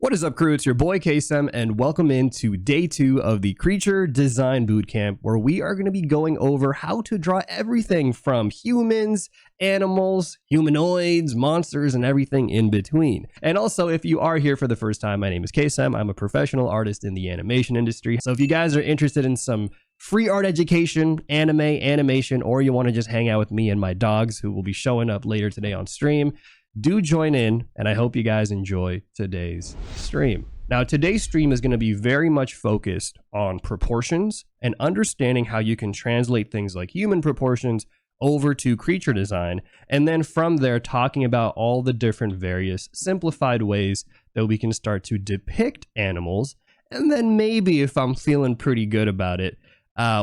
What is up, crew? It's your boy KSM, and welcome into day 2 of the Creature Design Bootcamp, where we are going to be going over how to draw everything from humans, animals, humanoids, monsters, and everything in between. And also, if you are here for the first time, my name is KSM. I'm a professional artist in the animation industry. So if you guys are interested in some free art education, anime, animation, or you want to just hang out with me and my dogs who will be showing up later today on stream, do join in, and I hope you guys enjoy today's stream. Now, today's stream is going to be very much focused on proportions and understanding how you can translate things like human proportions over to creature design, and then from there talking about all the different various simplified ways that we can start to depict animals, and then maybe if I'm feeling pretty good about it,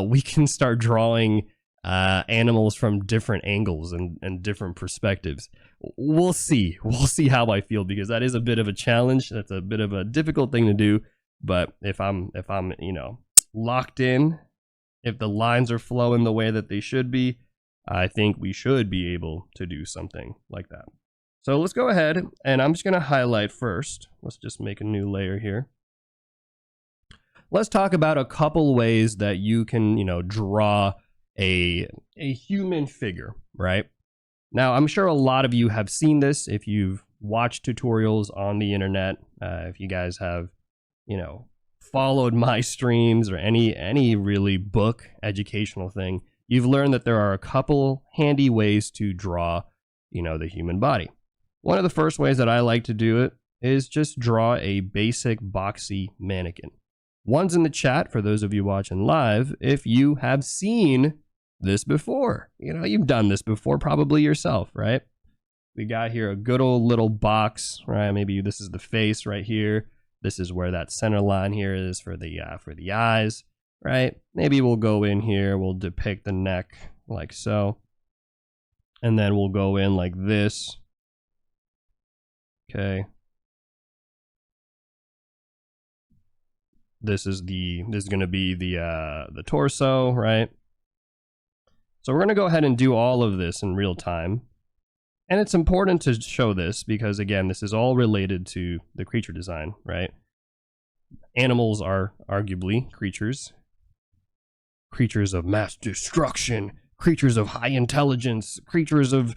we can start drawing animals from different angles and different perspectives. We'll see how I feel, because that is a bit of a challenge. That's a bit of a difficult thing to do, but if I'm locked in, if the lines are flowing the way that they should be, I think we should be able to do something like that. So let's go ahead, and I'm just going to highlight first. Let's just make a new layer here. Let's talk about a couple ways that you can, draw a human figure, right? Now, I'm sure a lot of you have seen this if you've watched tutorials on the internet, if you guys have, followed my streams or any really book educational thing, you've learned that there are a couple handy ways to draw, the human body. One of the first ways that I like to do it is just draw a basic boxy mannequin. One's in the chat for those of you watching live if you have seen this before. You've done this before probably yourself, right? We got here a good old little box, right? Maybe this is the face right here. This is where that center line here is for the eyes, right? Maybe we'll go in here, we'll depict the neck like so, and then we'll go in like this. Okay. This is going to be the torso, right? So we're going to go ahead and do all of this in real time. And it's important to show this because, again, this is all related to the creature design, right? Animals are arguably creatures of mass destruction, creatures of high intelligence, creatures of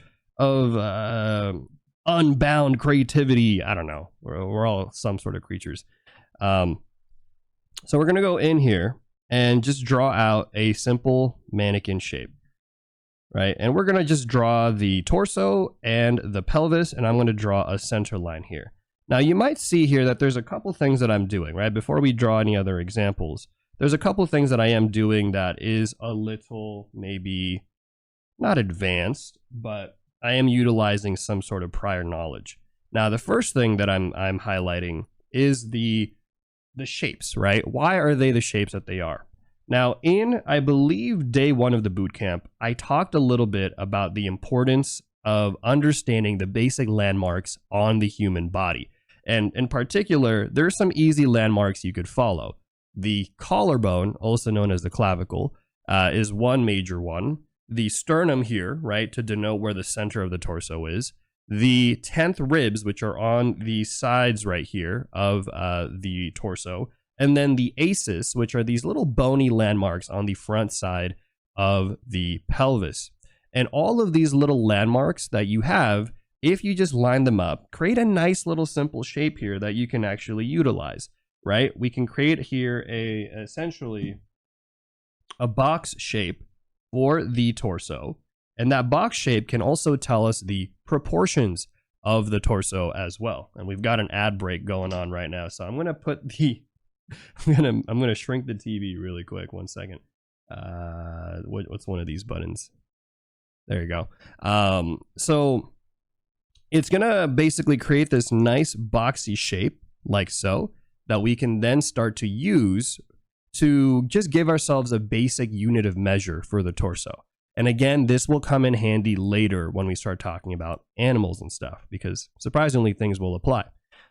unbound creativity. I don't know. We're all some sort of creatures. So we're going to go in here and just draw out a simple mannequin shape. Right, and we're going to just draw the torso and the pelvis, and I'm going to draw a center line here. Now, you might see here that there's a couple things that I'm doing, right? Before we draw any other examples, there's a couple things that I am doing that is a little, maybe not advanced, but I am utilizing some sort of prior knowledge. Now, the first thing that I'm highlighting is the shapes, right? Why are they the shapes that they are? Now, in, I believe, day 1 of the bootcamp, I talked a little bit about the importance of understanding the basic landmarks on the human body. And in particular, there are some easy landmarks you could follow. The collarbone, also known as the clavicle, is one major one. The sternum here, right, to denote where the center of the torso is. The 10th ribs, which are on the sides right here of the torso. And then the aces, which are these little bony landmarks on the front side of the pelvis. And all of these little landmarks that you have, if you just line them up, create a nice little simple shape here that you can actually utilize, right? We can create here essentially a box shape for the torso. And that box shape can also tell us the proportions of the torso as well. And we've got an ad break going on right now. So I'm going to put the... I'm gonna shrink the TV really quick. 1 second. What's one of these buttons? There you go. So it's gonna basically create this nice boxy shape like so that we can then start to use to just give ourselves a basic unit of measure for the torso. And again, this will come in handy later when we start talking about animals and stuff, because surprisingly things will apply.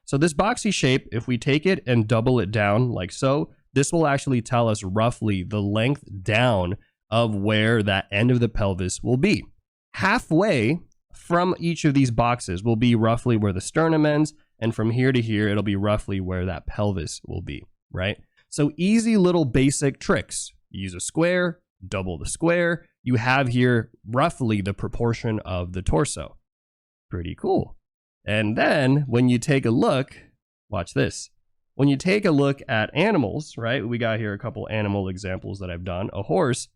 So this boxy shape, if we take it and double it down like so, this will actually tell us roughly the length down of where that end of the pelvis will be. Halfway from each of these boxes will be roughly where the sternum ends, And from here to here, it'll be roughly where that pelvis will be, right? So easy little basic tricks. Use a square, double the square. You have here roughly the proportion of the torso. Pretty cool. And then when you take a look, watch this. When you take a look at animals, right? We got here a couple animal examples that I've done. A horse,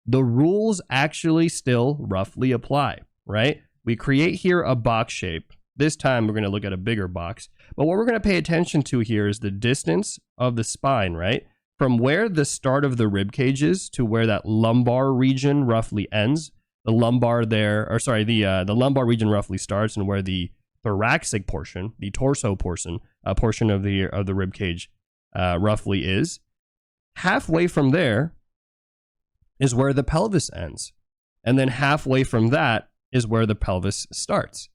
the rules actually still roughly apply, right? We create here a box shape. This time we're going to look at a bigger box. But what we're going to pay attention to here is the distance of the spine, right? From where the start of the rib cage is to where that lumbar region roughly ends. The lumbar there, or sorry, the lumbar region roughly starts, and where the thoracic portion, the torso portion, portion of the rib cage roughly is. Halfway from there is where the pelvis ends. And then halfway from that is where the pelvis starts.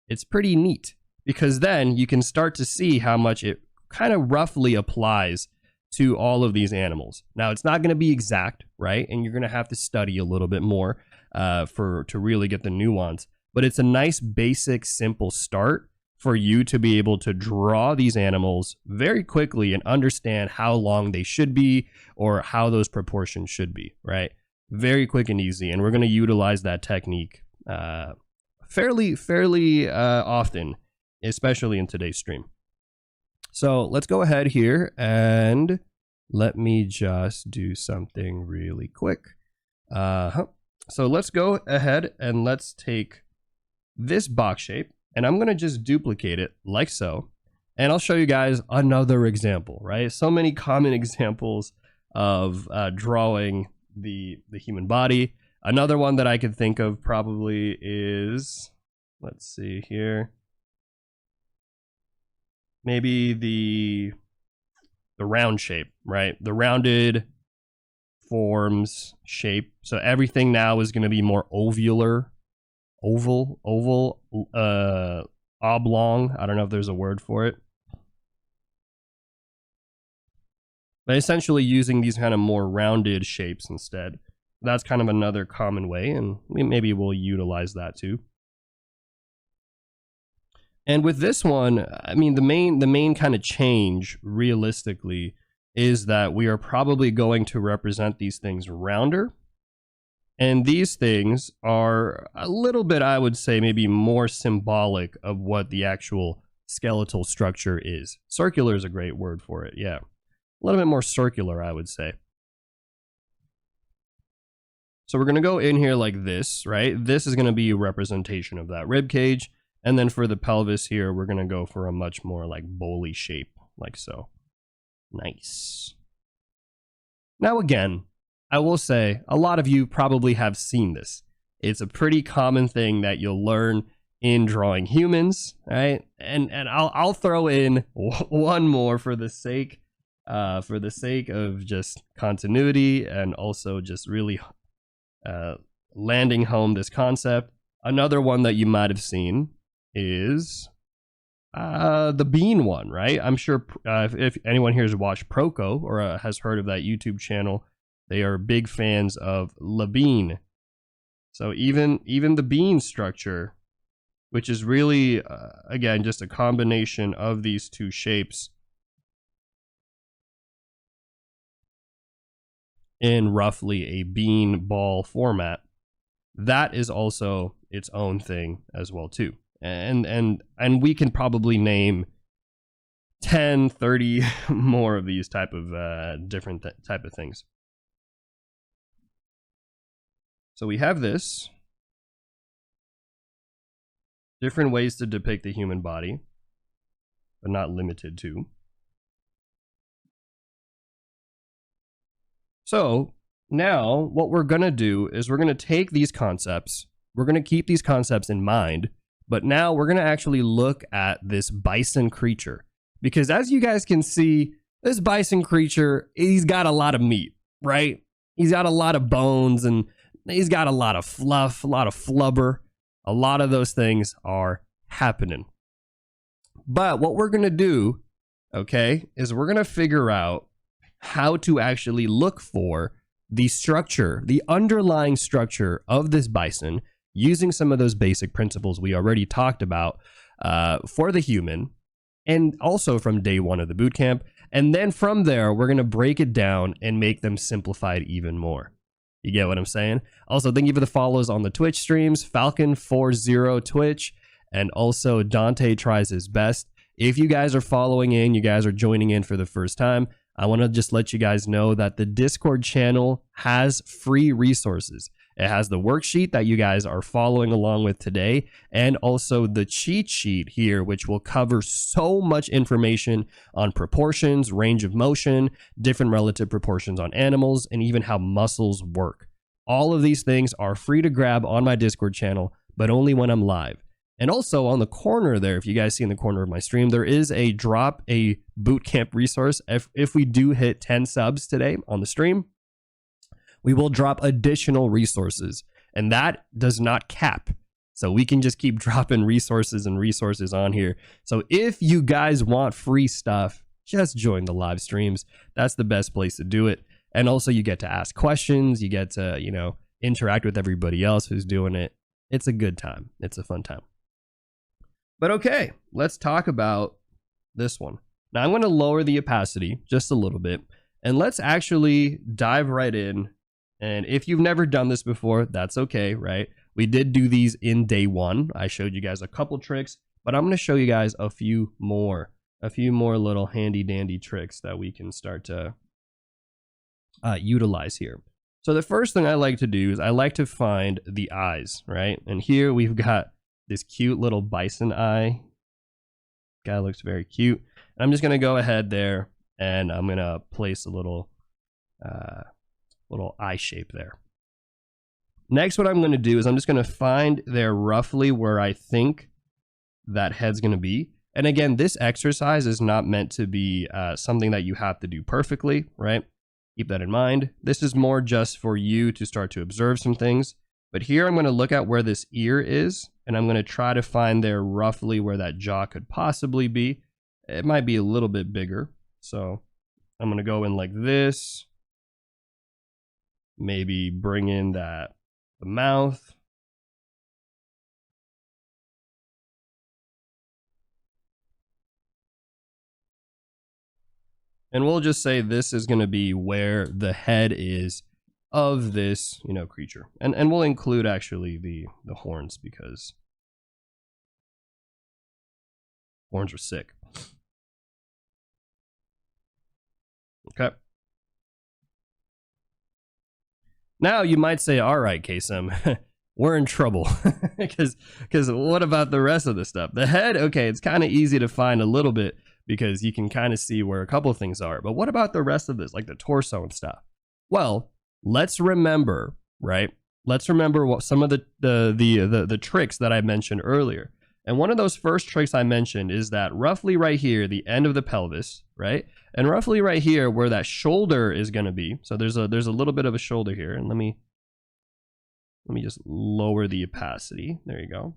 It's pretty neat because then you can start to see how much it kind of roughly applies to all of these animals. Now, it's not going to be exact, right? And you're going to have to study a little bit more to really get the nuance. But it's a nice, basic, simple start for you to be able to draw these animals very quickly and understand how long they should be or how those proportions should be, right? Very quick and easy. And we're going to utilize that technique fairly often, especially in today's stream. So let's go ahead here and let me just do something really quick. So let's go ahead and let's take this box shape, and I'm going to just duplicate it like so. And I'll show you guys another example, right? So many common examples of drawing the human body. Another one that I could think of probably is, let's see here, maybe the round shape, right? The rounded forms shape. So everything now is going to be more oval, oblong. I don't know if there's a word for it. But essentially using these kind of more rounded shapes instead. That's kind of another common way, and maybe we'll utilize that too. And with this one, I mean, the main kind of change realistically is that we are probably going to represent these things rounder. And these things are a little bit, I would say, maybe more symbolic of what the actual skeletal structure is. Circular is a great word for it, yeah. A little bit more circular, I would say. So we're going to go in here like this, right? This is going to be a representation of that rib cage. And then for the pelvis here, we're going to go for a much more like bowly shape, like so. Nice. Now again, I will say a lot of you probably have seen this. It's a pretty common thing that you'll learn in drawing humans, right? And I'll throw in one more for the sake of just continuity and also just really landing home this concept. Another one that you might have seen is the bean one, right? I'm sure if anyone here has watched Proco or has heard of that YouTube channel, they are big fans of La Bean. So even the bean structure, which is really, again, just a combination of these two shapes in roughly a bean ball format, that is also its own thing as well too. And we can probably name 10, 30 more of these type of different type of things. So we have this. Different ways to depict the human body, but not limited to. So now what we're going to do is we're going to take these concepts. We're going to keep these concepts in mind. But now we're going to actually look at this bison creature. Because as you guys can see, this bison creature, he's got a lot of meat, right? He's got a lot of bones and he's got a lot of fluff, a lot of flubber. A lot of those things are happening. But what we're going to do, okay, is we're going to figure out how to actually look for the structure, the underlying structure of this bison, using some of those basic principles we already talked about for the human, and also from day one of the bootcamp. And then from there, we're going to break it down and make them simplified even more. You get what I'm saying? Also, thank you for the follows on the Twitch streams, Falcon40 Twitch, and also Dante Tries His Best. If you guys are following in, you guys are joining in for the first time, I want to just let you guys know that the Discord channel has free resources. It has the worksheet that you guys are following along with today, and also the cheat sheet here, which will cover so much information on proportions, range of motion, different relative proportions on animals, and even how muscles work. All of these things are free to grab on my Discord channel, but only when I'm live. And also on the corner there, if you guys see in the corner of my stream, there is a drop a bootcamp resource. If we do hit 10 subs today on the stream, we will drop additional resources, and that does not cap. So we can just keep dropping resources and resources on here. So if you guys want free stuff, just join the live streams. That's the best place to do it. And also you get to ask questions. You get to, you know, interact with everybody else who's doing it. It's a good time. It's a fun time. But okay, let's talk about this one. Now I'm going to lower the opacity just a little bit, and let's actually dive right in. And if you've never done this before, that's okay, right? We did do these in day one. I showed you guys a couple tricks, but I'm going to show you guys a few more little handy dandy tricks that we can start to utilize here. So the first thing I like to do is I like to find the eyes, right? And here we've got this cute little bison eye. Guy looks very cute. And I'm just going to go ahead there and I'm going to place a little eye shape there. Next, what I'm going to do is I'm just going to find there roughly where I think that head's going to be. And again, this exercise is not meant to be something that you have to do perfectly, right? Keep that in mind. This is more just for you to start to observe some things. But here I'm going to look at where this ear is, and I'm going to try to find there roughly where that jaw could possibly be. It might be a little bit bigger. So I'm going to go in like this. Maybe bring in the mouth. And we'll just say this is going to be where the head is of this, you know, creature. And we'll include actually the horns, because horns are sick. Okay. Now you might say, all right, Kasem, we're in trouble. because what about the rest of the stuff? The head, okay, it's kind of easy to find a little bit because you can kind of see where a couple of things are. But what about the rest of this, like the torso and stuff? Well, let's remember, right? Let's remember what some of the tricks that I mentioned earlier. And one of those first tricks I mentioned is that roughly right here, the end of the pelvis, right? And roughly right here where that shoulder is going to be. So there's a little bit of a shoulder here. And let me just lower the opacity. There you go.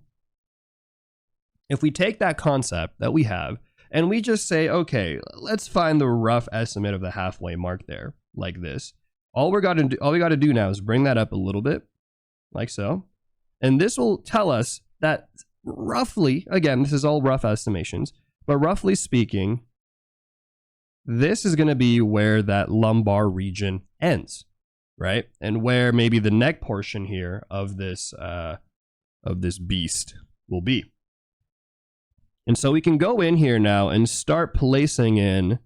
If we take that concept that we have and we just say, okay, let's find the rough estimate of the halfway mark there, like this. All we got to do now is bring that up a little bit, like so. And this will tell us that roughly, again, this is all rough estimations, but roughly speaking, this is going to be where that lumbar region ends, right? And where maybe the neck portion here of this beast will be. And so we can go in here now and start placing in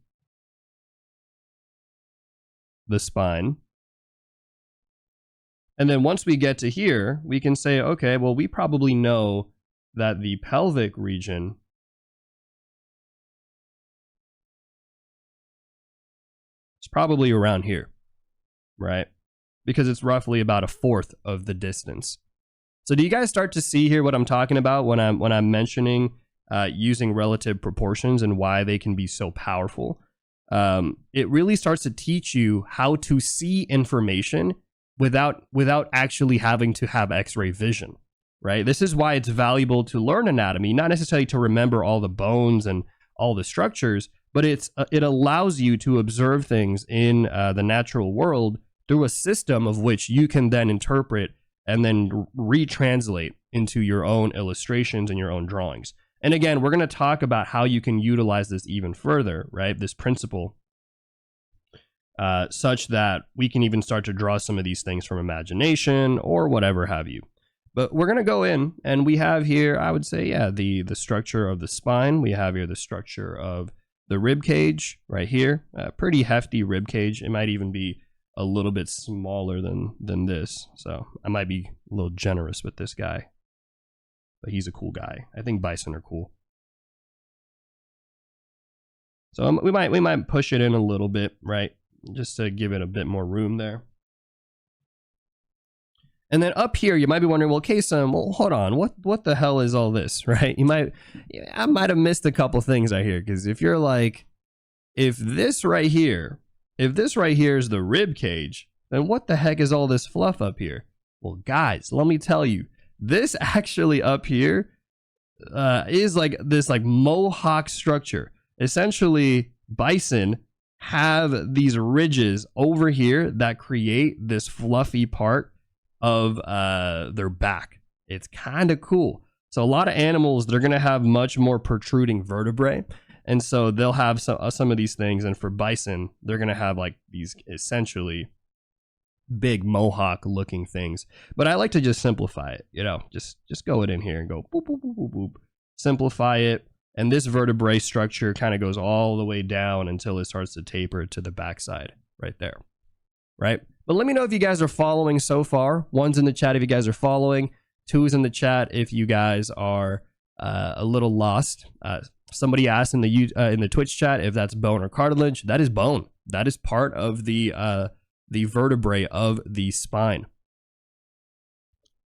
the spine. And then once we get to here, we can say, okay, well, we probably know that the pelvic region is probably around here, right? Because it's roughly about a fourth of the distance. So do you guys start to see here what I'm talking about when I'm mentioning using relative proportions and why they can be so powerful? It really starts to teach you how to see information without actually having to have X-ray vision, right? This is why it's valuable to learn anatomy, not necessarily to remember all the bones and all the structures, but it allows you to observe things in the natural world through a system of which you can then interpret and then retranslate into your own illustrations and your own drawings. And again, we're going to talk about how you can utilize this even further, right? This principle, such that we can even start to draw some of these things from imagination or whatever have you. But we're going to go in and we have here, I would say, yeah, the structure of the spine. We have here the structure of the rib cage right here. Pretty hefty rib cage. It might even be a little bit smaller than this. So I might be a little generous with this guy. But he's a cool guy. I think bison are cool. So we might push it in a little bit, right? Just to give it a bit more room there. And then up here, you might be wondering, well, Kasim, well, hold on, what the hell is all this, right? I might have missed a couple things out here, because if you're like, if this right here is the rib cage, then what the heck is all this fluff up here? Well, guys, let me tell you, this actually up here is like this like mohawk structure. Essentially, bison have these ridges over here that create this fluffy part of their back. It's kind of cool. So a lot of animals, they're going to have much more protruding vertebrae, and so they'll have some of these things. And for bison, they're going to have like these essentially big mohawk looking things. But I like to just simplify it, you know, just go it in here and go boop, boop, boop, boop, boop. Simplify it. And this vertebrae structure kind of goes all the way down until it starts to taper to the backside right there, right? But let me know if you guys are following so far. One's in the chat if you guys are following. Two's in the chat if you guys are a little lost. Somebody asked in the Twitch chat if that's bone or cartilage. That is bone. That is part of the vertebrae of the spine.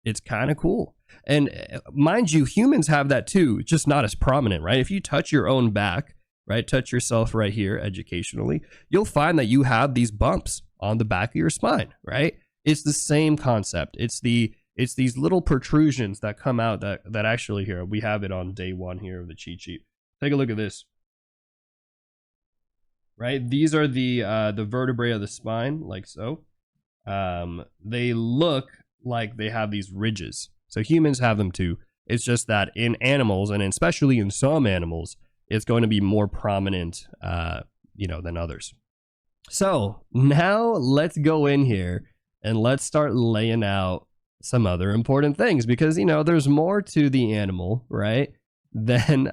It's kind of cool. And mind you, humans have that too, just not as prominent, right? If you touch your own back, right, touch yourself right here educationally, you'll find that you have these bumps on the back of your spine, right? It's the same concept. It's these little protrusions that come out that actually here, we have it on day 1 here of the cheat sheet. Take a look at this. Right? These are the vertebrae of the spine, like so. They look like they have these ridges. So humans have them too. It's just that in animals, and especially in some animals, it's going to be more prominent, than others. So now let's go in here and let's start laying out some other important things, because, there's more to the animal, right, than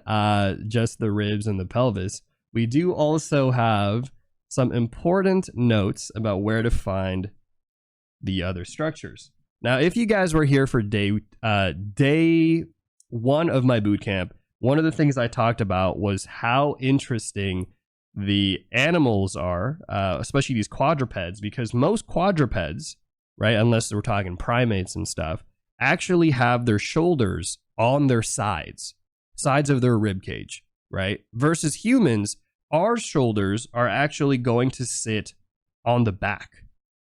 just the ribs and the pelvis. We do also have some important notes about where to find the other structures. Now, if you guys were here for day 1 of my boot camp, one of the things I talked about was how interesting the animals are, especially these quadrupeds, because most quadrupeds, right, unless we're talking primates and stuff, actually have their shoulders on their sides of their rib cage, right? Versus humans, our shoulders are actually going to sit on the back,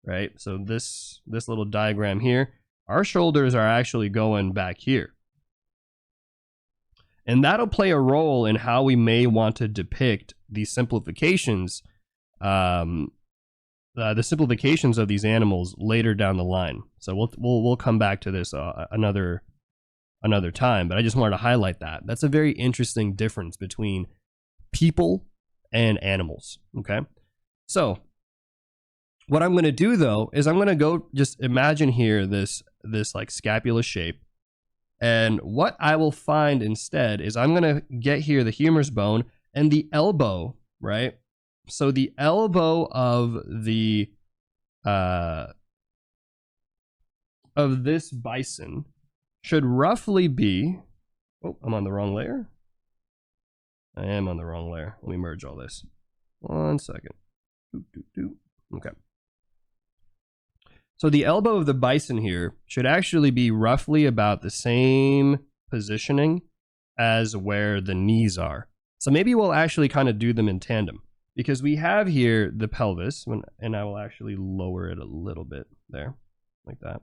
right? So this little diagram here, our shoulders are actually going back here. And that'll play a role in how we may want to depict these simplifications, the simplifications of these animals later down the line. So we'll come back to this another time, but I just wanted to highlight that. That's a very interesting difference between people and animals, okay? So what I'm going to do though is I'm going to go just imagine here this like scapula shape, and what I will find instead is I'm going to get here the humerus bone and the elbow, right? So the elbow of the of this bison should roughly be, oh, I'm on the wrong layer. I am on the wrong layer. Let me merge all this. 1 second. Okay. So the elbow of the bison here should actually be roughly about the same positioning as where the knees are. So maybe we'll actually kind of do them in tandem, because we have here the pelvis, and I will actually lower it a little bit there, like that.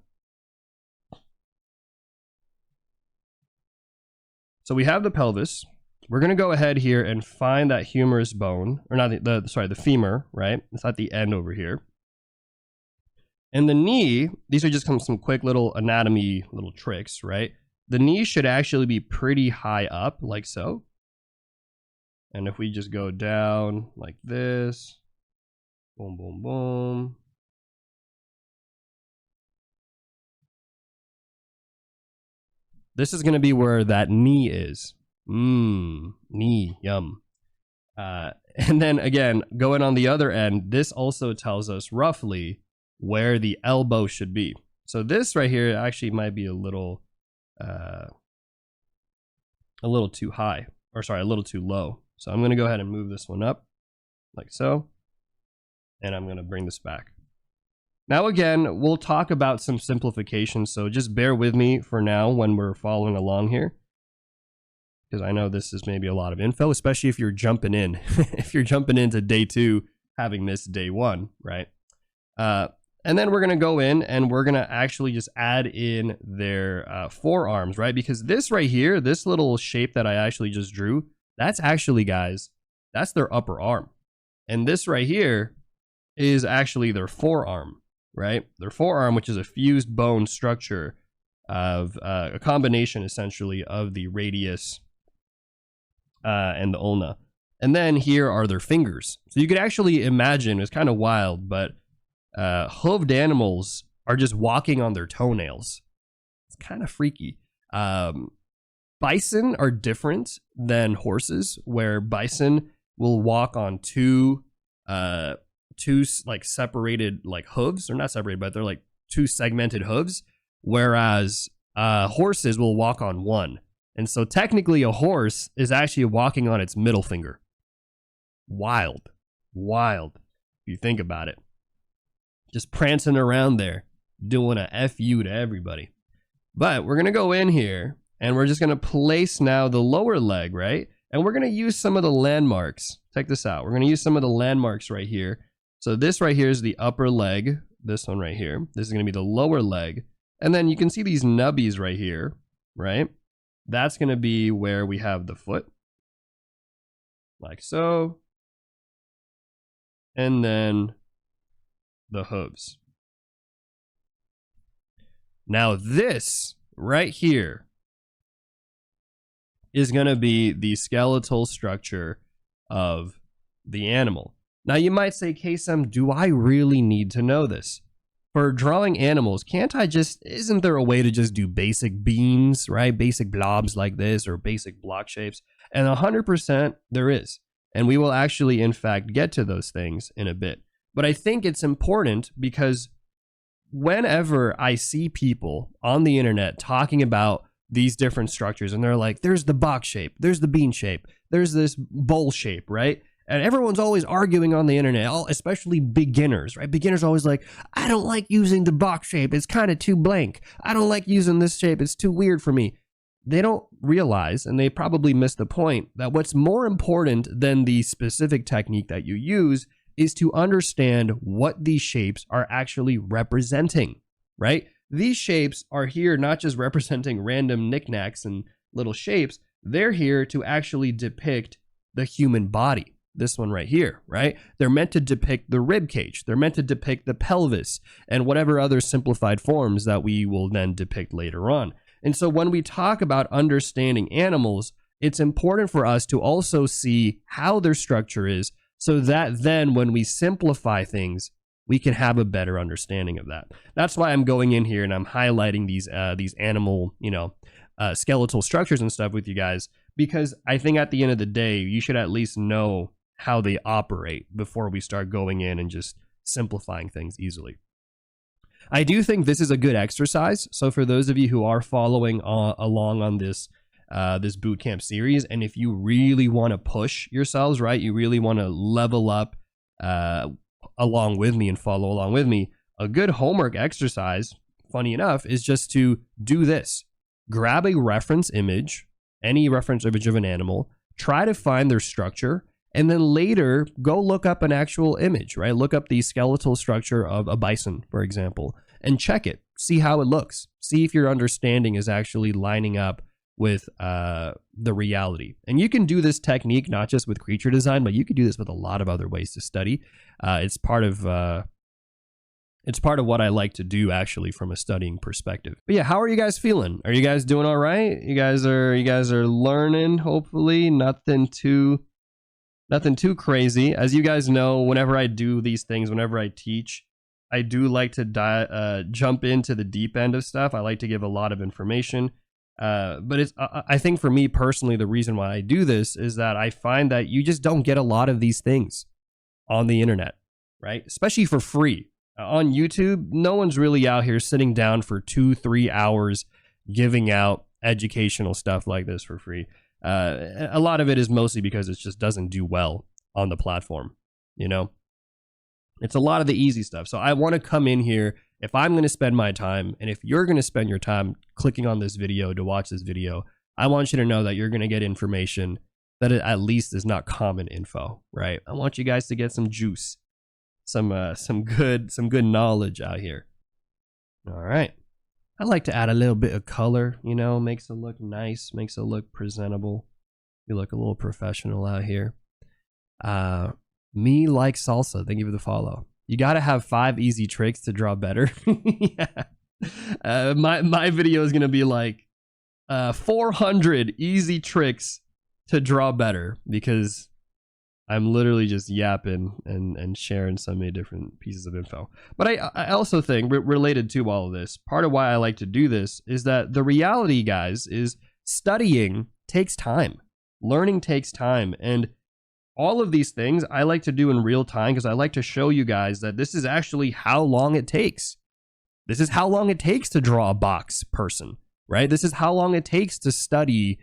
So we have the pelvis. We're going to go ahead here and find that humerus bone, or not the femur, right? It's at the end over here. And the knee, these are just some quick little anatomy little tricks, right? the knee should actually be pretty high up, like so. And if we just go down like this, boom, boom, boom. This is going to be where that knee is. Knee, yum. And then again, going on the other end, this also tells us roughly where the elbow should be. So this right here actually might be a little too high, or sorry, a little too low. So I'm going to go ahead and move this one up like so. And I'm going to bring this back. Now, again, we'll talk about some simplifications. So just bear with me for now when we're following along here, because I know this is maybe a lot of info, especially if you're jumping in, if you're jumping into day 2, having missed day 1, right? And then we're going to go in and we're going to actually just add in their forearms, right? Because this right here, this little shape that I actually just drew, that's actually, guys, that's their upper arm. And this right here is actually their forearm, right? Their forearm, which is a fused bone structure of a combination essentially of the radius and the ulna. And then here are their fingers. So you could actually imagine, it's kind of wild, but hooved animals are just walking on their toenails. It's kind of freaky. Bison are different than horses, where bison will walk on two like separated like hooves, or not separated, but they're like 2 segmented hooves, whereas horses will walk on one. And so technically a horse is actually walking on its middle finger. Wild if you think about it. Just prancing around there, doing a F you to everybody. But we're gonna go in here and we're just gonna place now the lower leg, right? And we're gonna use some of the landmarks. Check this out. We're gonna use some of the landmarks right here. So this right here is the upper leg. This one right here. This is going to be the lower leg. And then you can see these nubbies right here, right? That's going to be where we have the foot. Like so. And then the hooves. Now this right here is going to be the skeletal structure of the animal. Now you might say, Kasem, do I really need to know this? For drawing animals, isn't there a way to just do basic beans, right? Basic blobs like this, or basic block shapes? And 100% there is. And we will actually, in fact, get to those things in a bit. But I think it's important because whenever I see people on the internet talking about these different structures, and they're like, there's the box shape, there's the bean shape, there's this bowl shape, right? And everyone's always arguing on the internet, especially beginners, right? Beginners are always like, I don't like using the box shape. It's kind of too blank. I don't like using this shape. It's too weird for me. They don't realize, and they probably miss the point, that what's more important than the specific technique that you use is to understand what these shapes are actually representing, right? These shapes are here not just representing random knickknacks and little shapes. They're here to actually depict the human body. This one right here, right? They're meant to depict the rib cage. They're meant to depict the pelvis and whatever other simplified forms that we will then depict later on. And so when we talk about understanding animals, it's important for us to also see how their structure is, so that then when we simplify things, we can have a better understanding of that. That's why I'm going in here and I'm highlighting these animal, skeletal structures and stuff with you guys, because I think at the end of the day, you should at least know how they operate before we start going in and just simplifying things easily. I do think this is a good exercise. So for those of you who are following along on this bootcamp series, and if you really want to push yourselves, right, you really want to level up along with me and follow along with me, a good homework exercise, funny enough, is just to do this. Grab a reference image, any reference image of an animal, try to find their structure, and then later go look up an actual image, right? Look up the skeletal structure of a bison, for example, and check it. See how it looks. See if your understanding is actually lining up with the reality. And you can do this technique not just with creature design, but you can do this with a lot of other ways to study. It's part of It's part of what I like to do actually from a studying perspective. But yeah, how are you guys feeling? Are you guys doing all right? You guys are learning, hopefully. Nothing too crazy. As you guys know, whenever I do these things, whenever I teach, I do like to jump into the deep end of stuff. I like to give a lot of information. But I think for me personally, the reason why I do this is that I find that you just don't get a lot of these things on the internet, right? Especially for free. On YouTube, no one's really out here sitting down for 2-3 hours giving out educational stuff like this for free. A lot of it is mostly because it just doesn't do well on the platform, you know? It's a lot of the easy stuff. So I want to come in here, if I'm going to spend my time, and if you're going to spend your time clicking on this video to watch this video, I want you to know that you're going to get information that at least is not common info, right? I want you guys to get some juice, some good knowledge out here. All right. I like to add a little bit of color, you know, makes it look nice, makes it look presentable. You look a little professional out here. Me like salsa. Thank you for the follow. You got to have 5 easy tricks to draw better. Yeah. My video is going to be like 400 easy tricks to draw better, because I'm literally just yapping and sharing so many different pieces of info. But I also think, related to all of this, part of why I like to do this is that the reality, guys, is studying takes time. Learning takes time. And all of these things I like to do in real time, because I like to show you guys that this is actually how long it takes. This is how long it takes to draw a box person, right? This is how long it takes to study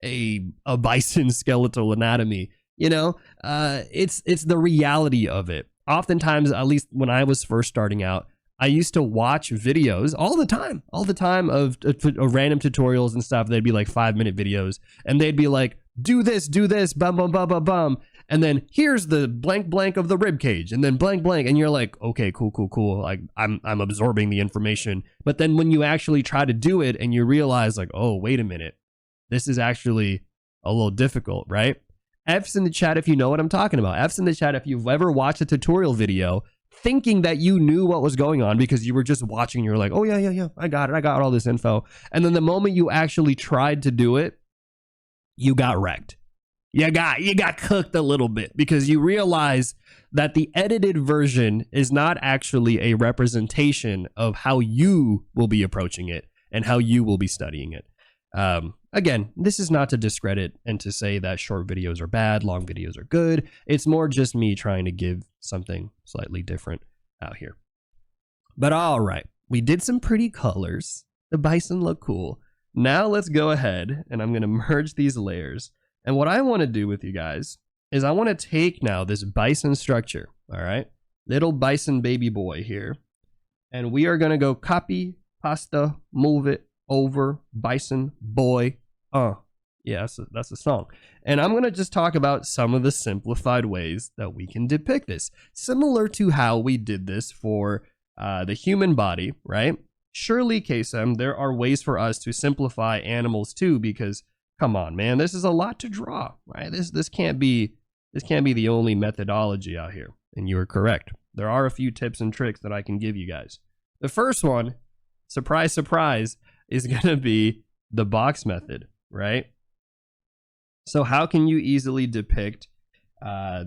a bison skeletal anatomy. You know, it's the reality of it. Oftentimes, at least when I was first starting out, I used to watch videos all the time of random tutorials and stuff. They'd be like 5-minute videos, and they'd be like, do this, bum, bum, bum, bum, bum. And then here's the blank blank of the rib cage, and then blank blank. And you're like, okay, cool. Like I'm absorbing the information. But then when you actually try to do it and you realize like, oh, wait a minute, this is actually a little difficult, right? F's in the chat if you know what I'm talking about. F's in the chat if you've ever watched a tutorial video thinking that you knew what was going on because you were just watching. You're like, oh, yeah, I got it. I got all this info. And then the moment you actually tried to do it, you got wrecked. You got cooked a little bit, because you realize that the edited version is not actually a representation of how you will be approaching it and how you will be studying it. Again, this is not to discredit and to say that short videos are bad, long videos are good. It's more just me trying to give something slightly different out here. But all right, we did some pretty colors. The bison look cool. Now let's go ahead and I'm going to merge these layers. And what I want to do with you guys is I want to take now this bison structure, all right? Little bison baby boy here. And we are going to go copy, pasta, move it over, bison boy. Yeah, that's a song. And I'm going to just talk about some of the simplified ways that we can depict this. Similar to how we did this for the human body, right? Surely, KSM, there are ways for us to simplify animals too, because come on, man, this is a lot to draw, right? This can't be the only methodology out here. And you are correct. There are a few tips and tricks that I can give you guys. The first one, surprise, surprise, is going to be the box method, right? So how can you easily depict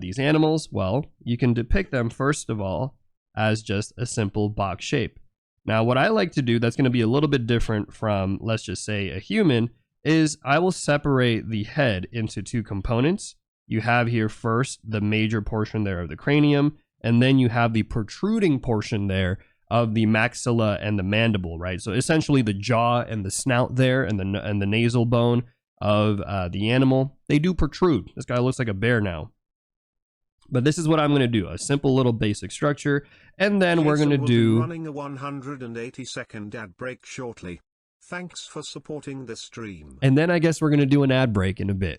these animals? Well, you can depict them, first of all, as just a simple box shape. Now, what I like to do that's going to be a little bit different from, let's just say, a human, is I will separate the head into 2 components. You have here first the major portion there of the cranium, and then you have the protruding portion there of the maxilla and the mandible, right? So essentially the jaw and the snout there and the nasal bone of the animal, they do protrude. This guy looks like a bear now. But this is what I'm going to do, a simple little basic structure, and then we're going to do... running a 180-second ad break shortly. Thanks for supporting the stream. And then I guess we're going to do an ad break in a bit.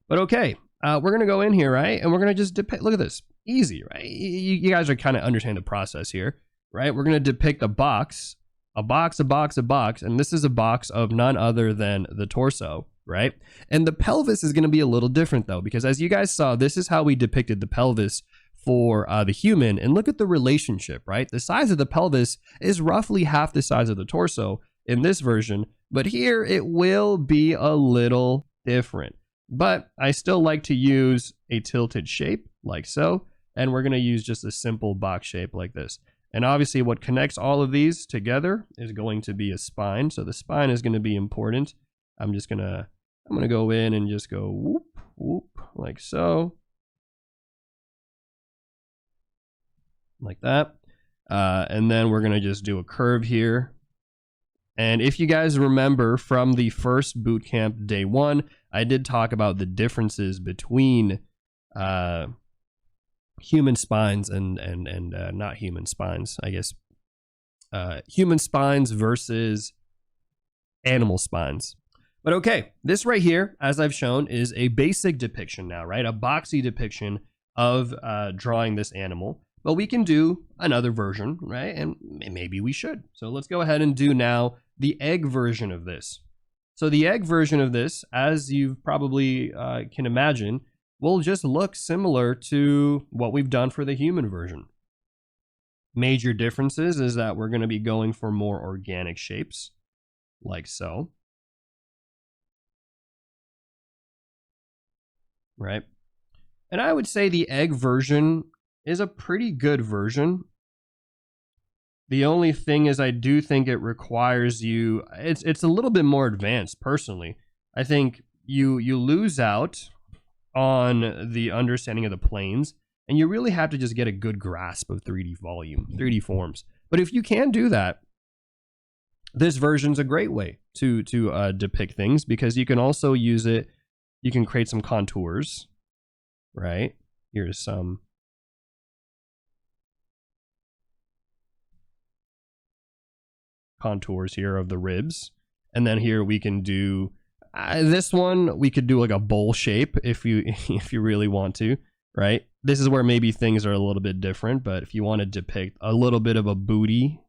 But okay, we're going to go in here, right? And we're going to just depict, look at this, easy, right? You guys are kind of understand the process here, right? We're going to depict a box, and this is a box of none other than the torso, right? And the pelvis is going to be a little different though, because as you guys saw, this is how we depicted the pelvis for the human, and look at the relationship, right? The size of the pelvis is roughly half the size of the torso in this version, but here it will be a little different. But I still like to use a tilted shape like so, and we're going to use just a simple box shape like this. And obviously what connects all of these together is going to be a spine. So the spine is going to be important. I'm going to go in and just go whoop, whoop, like so. Like that. And then we're going to just do a curve here. And if you guys remember from the first bootcamp day 1, I did talk about the differences between human spines and not human spines, I guess. Human spines versus animal spines. But okay, this right here, as I've shown, is a basic depiction now, right? A boxy depiction of drawing this animal. But we can do another version, right? And maybe we should. So let's go ahead and do now the egg version of this. So the egg version of this, as you probably can imagine, will just look similar to what we've done for the human version. Major differences is that we're going to be going for more organic shapes, like so. Right? And I would say the egg version is a pretty good version. The only thing is I do think it requires you, it's a little bit more advanced personally. I think you lose out on the understanding of the planes, and you really have to just get a good grasp of 3D volume, 3D forms. But if you can do that, this version's a great way to depict things, because you can also use it, you can create some contours, right? Here's some contours here of the ribs, and then here we can do this one. We could do like a bowl shape if you really want to, right? This is where maybe things are a little bit different, but if you want to depict a little bit of a booty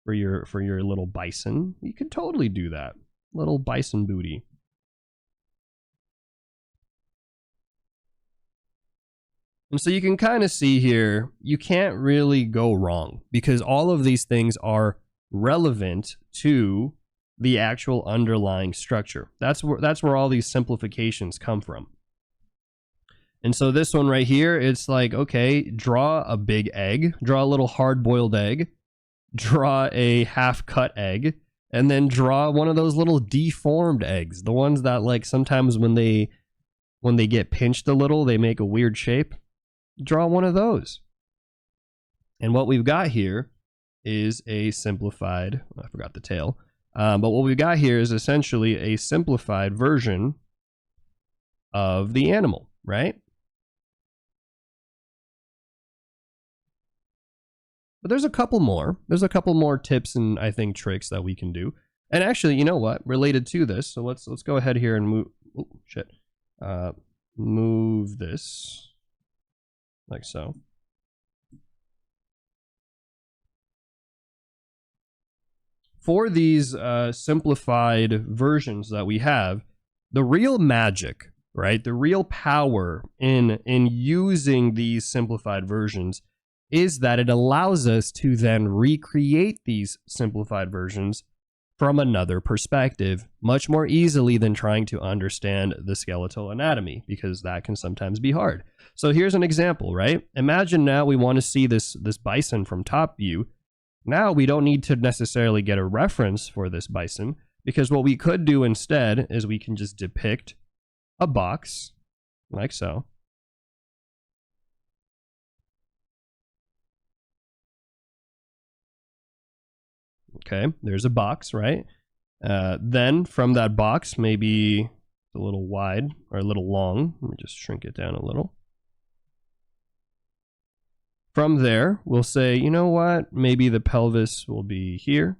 for your little bison, you could totally do that. Little bison booty. And so you can kind of see here, you can't really go wrong, because all of these things are relevant to the actual underlying structure. That's where all these simplifications come from. And so this one right here, it's like, okay, draw a big egg, draw a little hard-boiled egg, draw a half-cut egg, and then draw one of those little deformed eggs, the ones that like sometimes when they get pinched a little, they make a weird shape. Draw one of those. And what we've got here is a simplified, I forgot the tail, but what we've got here is essentially a simplified version of the animal, right? But there's a couple more. There's a couple more tips and I think tricks that we can do. And actually, you know what? Related to this, so let's go ahead here and move. Oh shit! Move this like so. For these simplified versions that we have, the real magic, right? The real power in using these simplified versions is that it allows us to then recreate these simplified versions from another perspective much more easily than trying to understand the skeletal anatomy, because that can sometimes be hard. So here's an example, right? Imagine now we want to see this bison from top view. Now we don't need to necessarily get a reference for this bison, because what we could do instead is we can just depict a box like so. Okay, there's a box, right? Then from that box, maybe a little wide or a little long. Let me just shrink it down a little. From there, we'll say, you know what? Maybe the pelvis will be here.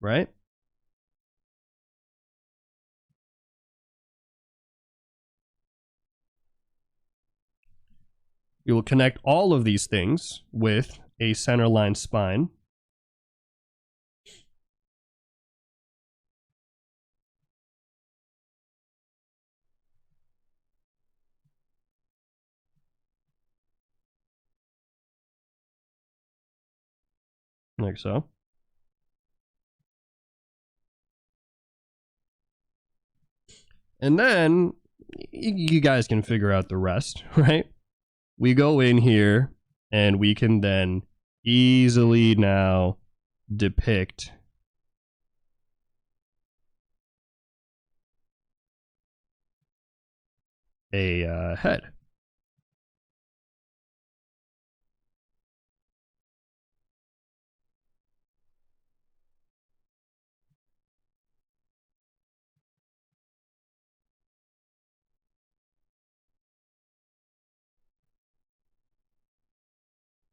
Right? We will connect all of these things with a centerline spine. like so. And then you guys can figure out the rest, right? We go in here and we can then easily now depict a head.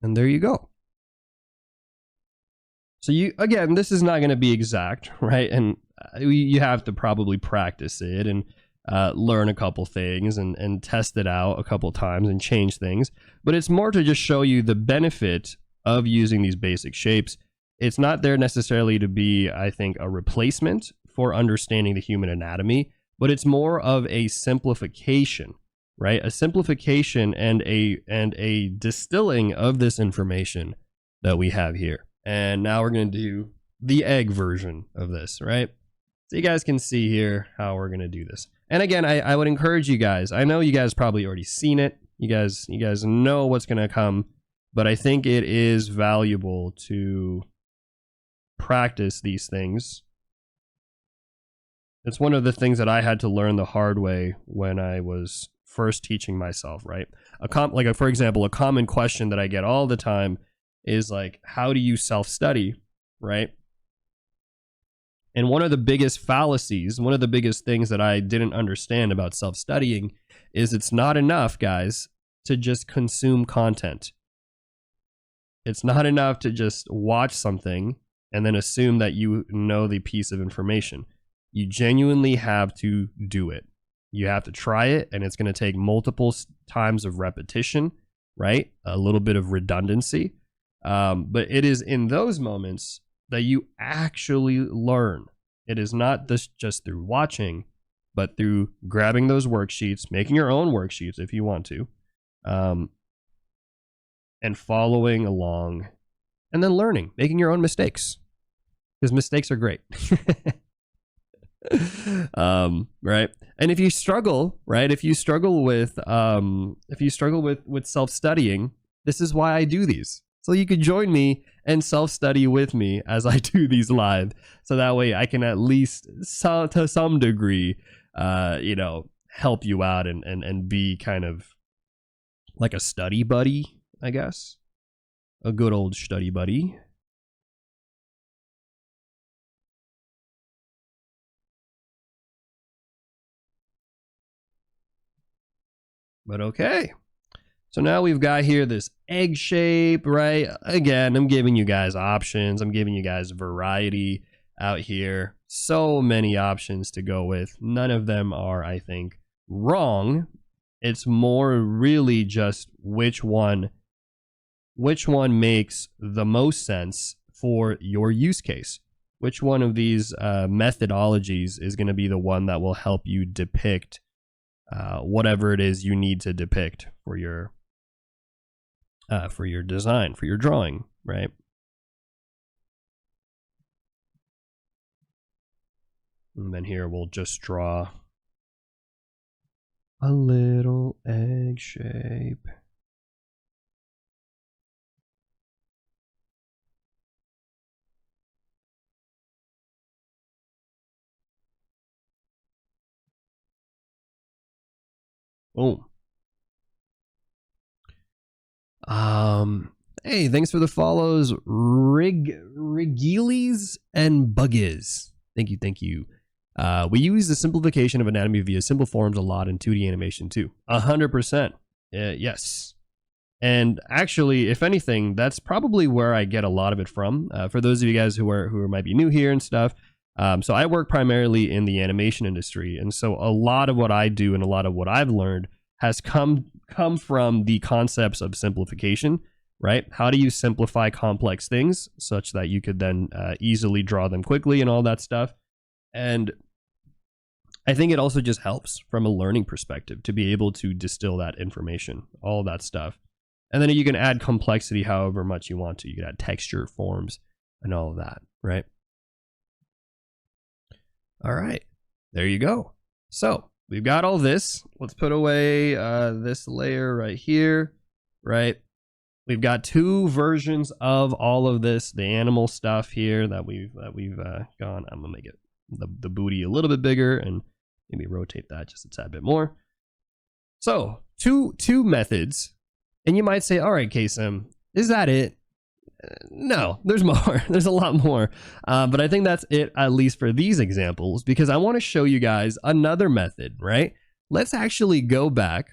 And there you go. So you, again, this is not going to be exact, right? And you have to probably practice it and learn a couple things and test it out a couple times and change things. But it's more to just show you the benefit of using these basic shapes. It's not there necessarily to be, I think, a replacement for understanding the human anatomy, but it's more of a simplification, right? A simplification and a distilling of this information that we have here. And now we're going to do the egg version of this, right? So you guys can see here how we're going to do this. And again, I would encourage you guys. I know you guys probably already seen it. You guys know what's going to come, but I think it is valuable to practice these things. It's one of the things that I had to learn the hard way when I was first teaching myself, right? For example, a common question that I get all the time is like, how do you self-study, right? And one of the biggest fallacies, one of the biggest things that I didn't understand about self-studying is it's not enough, guys, to just consume content. It's not enough to just watch something and then assume that you know the piece of information. You genuinely have to do it. You have to try it, and it's going to take multiple times of repetition, right? A little bit of redundancy. But it is in those moments that you actually learn. It is not just through watching, but through grabbing those worksheets, making your own worksheets if you want to, and following along, and then learning, making your own mistakes, because mistakes are great. Right. And if you struggle, right, if you struggle with self-studying, this is why I do these. So you could join me and self-study with me as I do these live. So that way I can at least to some degree, help you out and be kind of like a study buddy, I guess. A good old study buddy. But okay. So now we've got here this egg shape, right? Again, I'm giving you guys options. I'm giving you guys variety out here. So many options to go with. None of them are, I think, wrong. It's more really just which one makes the most sense for your use case. Which one of these methodologies is going to be the one that will help you depict whatever it is you need to depict for your design, for your drawing, right? And then here we'll just draw a little egg shape. Oh. Hey, thanks for the follows, Rigiles and Buggies. Thank you. We use the simplification of anatomy via simple forms a lot in 2D animation too. 100%. Yes. And actually, if anything, that's probably where I get a lot of it from. For those of you guys who might be new here and stuff. So I work primarily in the animation industry, and so a lot of what I do and a lot of what I've learned has come from the concepts of simplification, right? How do you simplify complex things such that you could then easily draw them quickly and all that stuff? And I think it also just helps from a learning perspective to be able to distill that information, all that stuff. And then you can add complexity however much you want to. You can add texture, forms, and all of that, right? All right, there you go. So we've got all this. Let's put away this layer right here, right? We've got two versions of all of this, the animal stuff here that we've gone. I'm gonna make it the booty a little bit bigger and maybe rotate that just a tad bit more. So two methods, and you might say, all right, Kasim, is that it? No, there's more. There's a lot more. But I think that's it, at least for these examples, because I want to show you guys another method, right? Let's actually go back.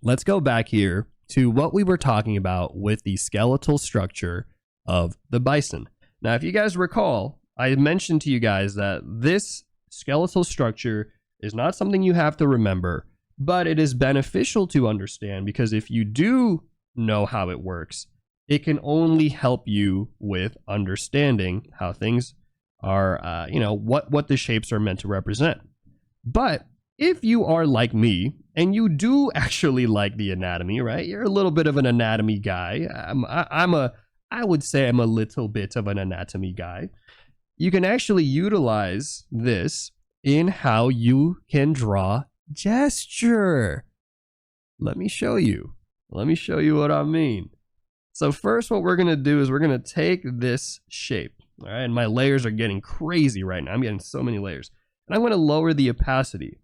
Let's go back here to what we were talking about with the skeletal structure of the bison. Now, if you guys recall, I mentioned to you guys that this skeletal structure is not something you have to remember, but it is beneficial to understand, because if you do know how it works, it can only help you with understanding how things are, what the shapes are meant to represent. But if you are like me and you do actually like the anatomy, right? You're a little bit of an anatomy guy. I would say I'm a little bit of an anatomy guy. You can actually utilize this in how you can draw gesture. Let me show you. Let me show you what I mean. So first, what we're going to do is we're going to take this shape. All right, and my layers are getting crazy right now. I'm getting so many layers. And I'm going to lower the opacity.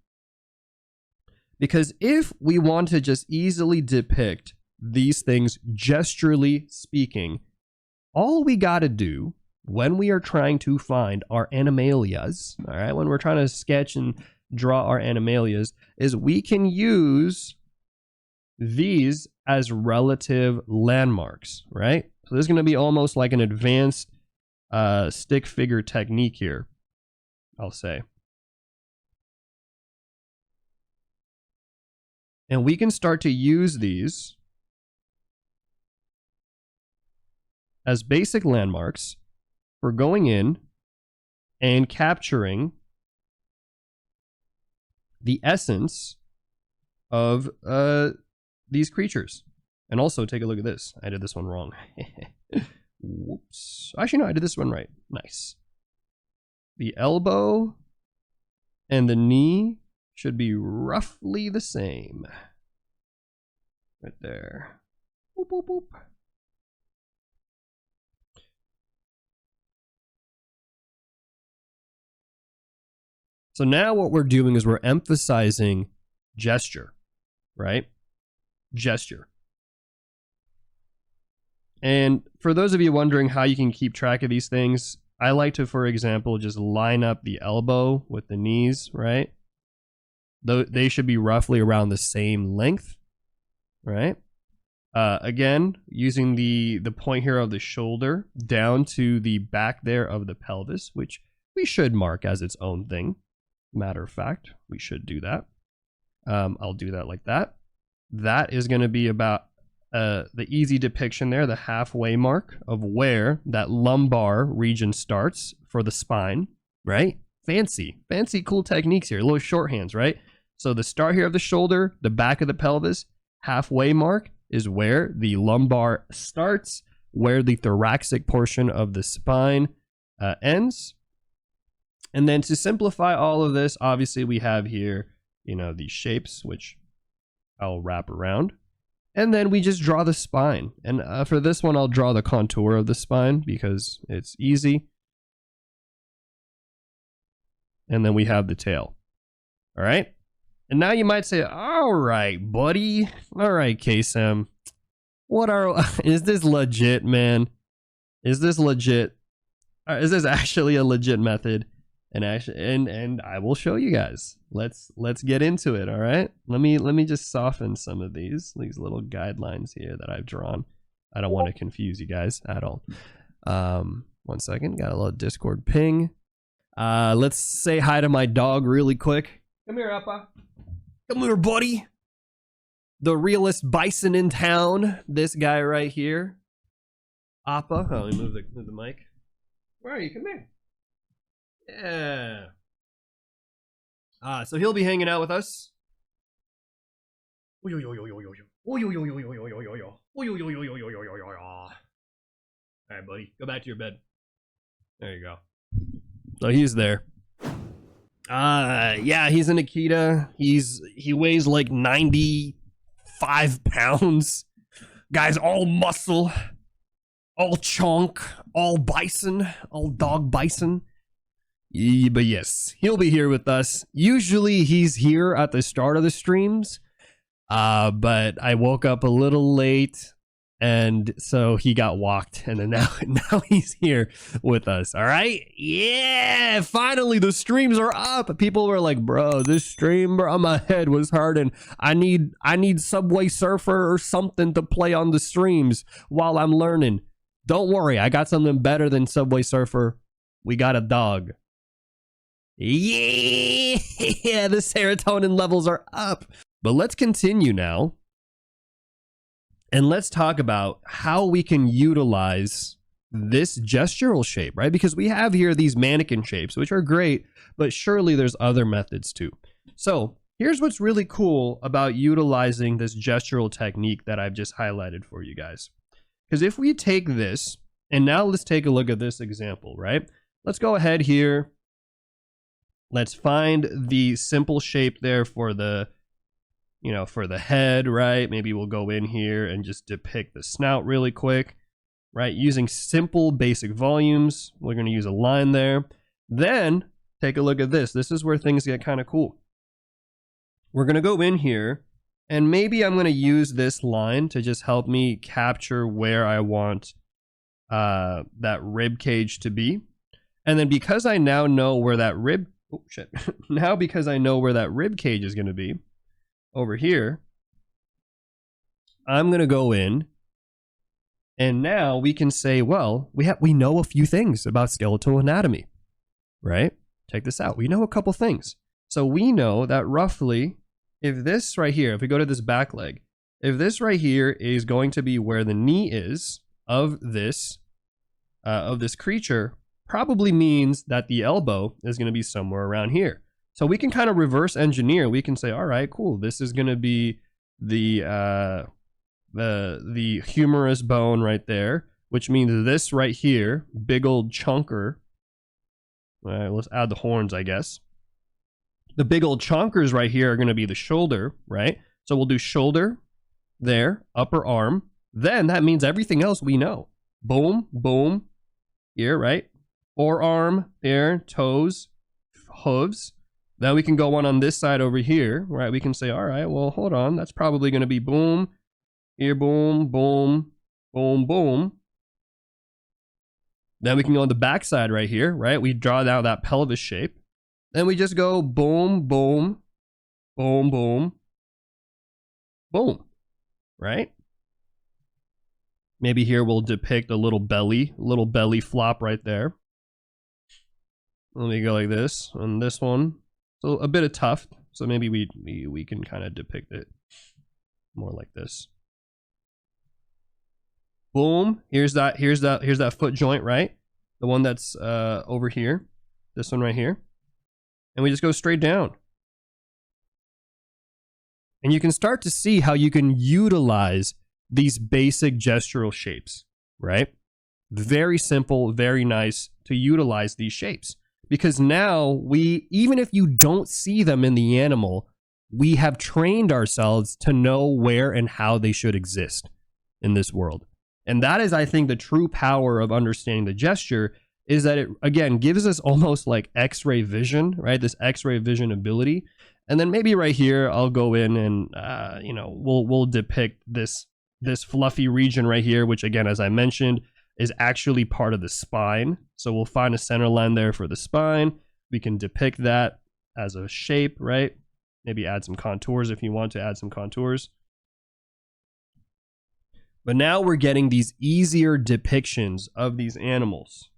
Because if we want to just easily depict these things gesturally speaking, all we got to do when we are trying to find our animalias, all right, when we're trying to sketch and draw our animalias, is we can use these as relative landmarks, right? So this is going to be almost like an advanced stick figure technique here, I'll say. And we can start to use these as basic landmarks for going in and capturing the essence of these creatures. And also take a look at this. I did this one wrong. Whoops. Actually, no, I did this one right. Nice. The elbow and the knee should be roughly the same. Right there. Boop, boop, boop. So now what we're doing is we're emphasizing gesture, right? Gesture. And for those of you wondering how you can keep track of these things, I like to, for example, just line up the elbow with the knees, right? They should be roughly around the same length, right? Again, using the point here of the shoulder down to the back there of the pelvis, which we should mark as its own thing. Matter of fact, we should do that. I'll do that like that. That is going to be about the easy depiction there, the halfway mark of where that lumbar region starts for the spine, right? Fancy, cool techniques here, little shorthands, right? So the start here of the shoulder, the back of the pelvis, halfway mark is where the lumbar starts, where the thoracic portion of the spine ends. And then to simplify all of this, obviously we have here, these shapes, which I'll wrap around. And then we just draw the spine. And for this one, I'll draw the contour of the spine because it's easy. And then we have the tail. All right. And now you might say, all right, buddy. All right, Kasim. Is this legit, man? Is this legit? Is this actually a legit method? And I will show you guys. Let's get into it. All right. Let me just soften some of these little guidelines here that I've drawn. I don't want to confuse you guys at all. 1 second. Got a little Discord ping. Let's say hi to my dog really quick. Come here, Appa. Come here, buddy. The realest bison in town. This guy right here. Appa. Oh, let me move the mic. Where are you? Come here. Yeah. So he'll be hanging out with us. All All right, buddy, go back to your bed. There you go. So he's there. Yeah, he's an Akita. He weighs like 95 pounds. Guy's all muscle, all chonk, all bison, all dog bison. Yeah, but yes, he'll be here with us. Usually he's here at the start of the streams. But I woke up a little late, and so he got walked, and then now he's here with us. All right, yeah, finally the streams are up. People were like, bro, this stream, bro, my head was hurting. I need Subway Surfer or something to play on the streams while I'm learning. Don't worry, I got something better than Subway Surfer. We got a dog. Yeah, the serotonin levels are up. But let's continue now. And let's talk about how we can utilize this gestural shape, right? Because we have here these mannequin shapes, which are great, but surely there's other methods too. So here's what's really cool about utilizing this gestural technique that I've just highlighted for you guys. Because if we take this, and now let's take a look at this example, right? Let's go ahead here. Let's find the simple shape there for the, for the head, right? Maybe we'll go in here and just depict the snout really quick, right? Using simple basic volumes. We're going to use a line there. Then take a look at this. This is where things get kind of cool. We're going to go in here, and maybe I'm going to use this line to just help me capture where I want that rib cage to be. And then because I now know where that now because I know where that rib cage is going to be over here, I'm going to go in, and now we can say, well, we know a few things about skeletal anatomy, right? Check this out. We know a couple things. So we know that roughly, if this right here, if we go to this back leg, if this right here is going to be where the knee is of this creature, probably means that the elbow is going to be somewhere around here. So we can kind of reverse engineer. We can say, all right, cool. This is going to be the humerus bone right there, which means this right here, big old chunker. All right, let's add the horns, I guess. The big old chonkers right here are going to be the shoulder, right? So we'll do shoulder there, upper arm. Then that means everything else we know. Boom, boom, here, right? Forearm, there, toes, hooves. Then we can go on this side over here, right? We can say, all right, well, hold on. That's probably going to be boom, here, boom, boom, boom, boom. Then we can go on the back side right here, right? We draw down that pelvis shape. Then we just go boom, boom, boom, boom, boom, right? Maybe here we'll depict a little belly flop right there. Let me go like this, and this one, so a bit of tuft. So maybe we can kind of depict it more like this. Boom. Here's that foot joint, right? The one that's over here. This one right here. And we just go straight down. And you can start to see how you can utilize these basic gestural shapes, right? Very simple, very nice to utilize these shapes. Because now even if you don't see them in the animal, we have trained ourselves to know where and how they should exist in this world. And that is, I think, the true power of understanding the gesture, is that it, again, gives us almost like X-ray vision, right? This X-ray vision ability. And then maybe right here, I'll go in and, we'll depict this fluffy region right here, which again, as I mentioned, is actually part of the spine. So we'll find a center line there for the spine. We can depict that as a shape, right? Maybe add some contours if you want to add some contours. But now we're getting these easier depictions of these animals.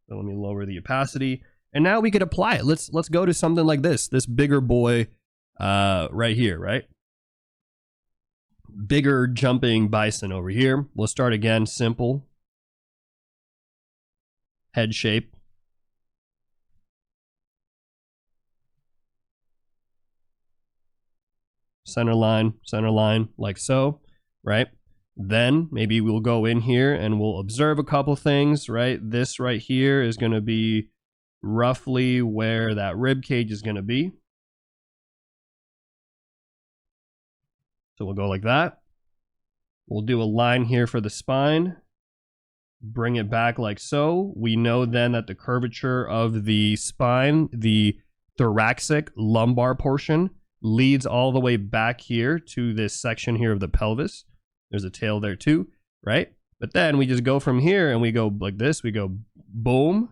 So let me lower the opacity. And now we could apply it. Let's go to something like this bigger boy right here, right? Bigger jumping bison over here. We'll start again, simple. Head shape. Center line, like so, right? Then maybe we'll go in here and we'll observe a couple things, right? This right here is going to be roughly where that rib cage is going to be. So we'll go like that. We'll do a line here for the spine. Bring it back like so. We know then that the curvature of the spine, the thoracic lumbar portion, leads all the way back here to this section here of the pelvis. There's a tail there too, right? But then we just go from here and we go like this. We go boom.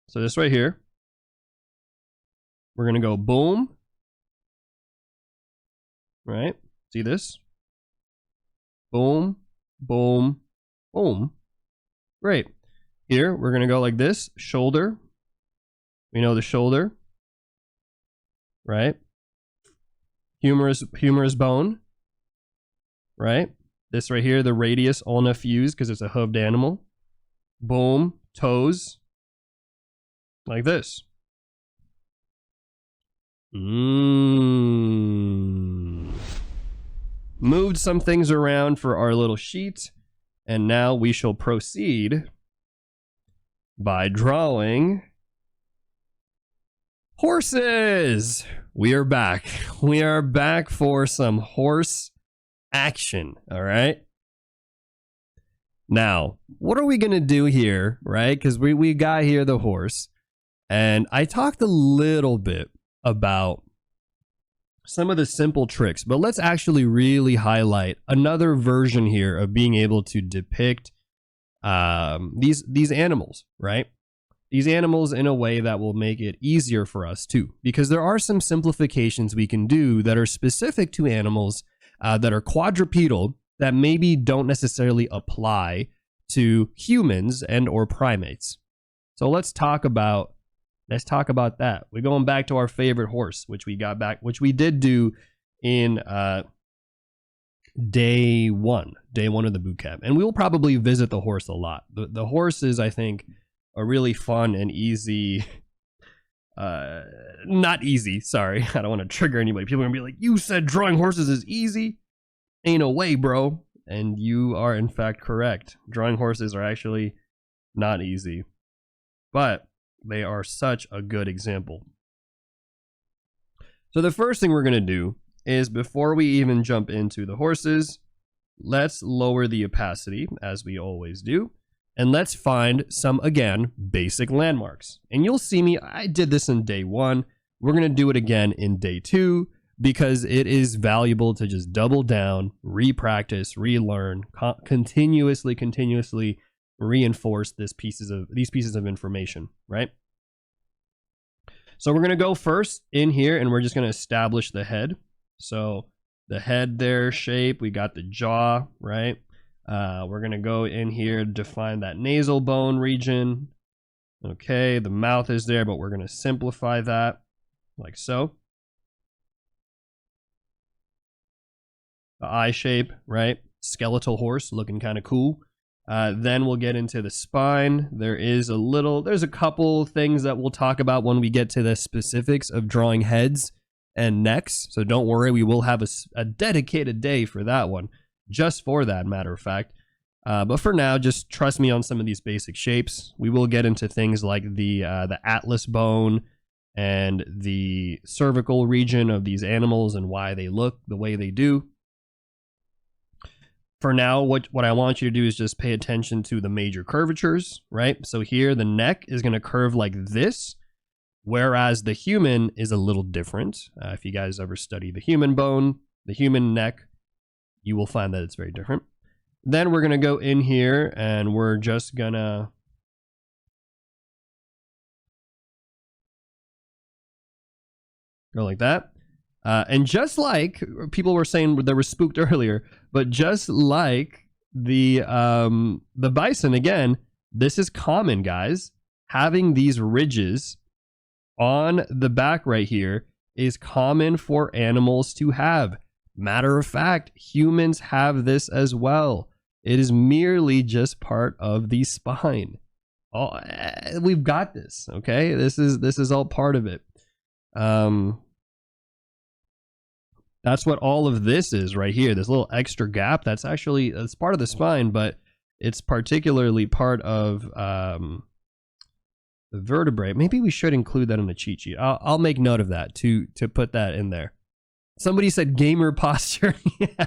So this right here, we're going to go boom, right? See this? Boom, boom, boom. Great. Here, we're going to go like this. Shoulder. We know the shoulder, right? Humerus bone, right? This right here, the radius ulna fused because it's a hooved animal. Boom. Toes. Like this. Moved some things around for our little sheet, and now we shall proceed by drawing horses. We are back. We are back for some horse action, all right? Now, what are we going to do here, right? Because we got here the horse, and I talked a little bit about some of the simple tricks, but let's actually really highlight another version here of being able to depict these animals, right? These animals in a way that will make it easier for us too, because there are some simplifications we can do that are specific to animals that are quadrupedal that maybe don't necessarily apply to humans and or primates. So let's talk about that. We're going back to our favorite horse, which we did do in day one of the boot camp. And we will probably visit the horse a lot. The horse is, I think, a really fun and easy, not easy, sorry. I don't want to trigger anybody. People are going to be like, you said drawing horses is easy? Ain't no way, bro. And you are, in fact, correct. Drawing horses are actually not easy. But they are such a good example. So the first thing we're going to do is, before we even jump into the horses, let's lower the opacity, as we always do, and let's find some, again, basic landmarks. And you'll see me, I did this in day one. We're going to do it again in day two, because it is valuable to just double down, re-practice, relearn, continuously reinforce these pieces of information, right? So we're going to go first in here, and we're just going to establish the head. So the head there, shape, we got the jaw, right? We're going to go in here, define that nasal bone region. Okay, the mouth is there, but we're going to simplify that like so. The eye shape, right? Skeletal horse, looking kind of cool. Then we'll get into the spine. There's a couple things that we'll talk about when we get to the specifics of drawing heads and necks. So don't worry, we will have a dedicated day for that one, just for that, matter of fact. But for now, just trust me on some of these basic shapes. We will get into things like the atlas bone and the cervical region of these animals and why they look the way they do. For now, what I want you to do is just pay attention to the major curvatures, right? So here, the neck is going to curve like this, whereas the human is a little different. If you guys ever study the human bone, the human neck, you will find that it's very different. Then we're going to go in here, and we're just going to go like that. And just like people were saying they were spooked earlier, but just like the bison, again, this is common, guys. Having these ridges on the back right here is common for animals to have. Matter of fact, humans have this as well. It is merely just part of the spine. Oh, we've got this, okay? This is all part of it. That's what all of this is right here. This little extra gap, that's part of the spine, but it's particularly part of the vertebrae. Maybe we should include that in the cheat sheet. I'll make note of that to put that in there. Somebody said gamer posture. Yeah.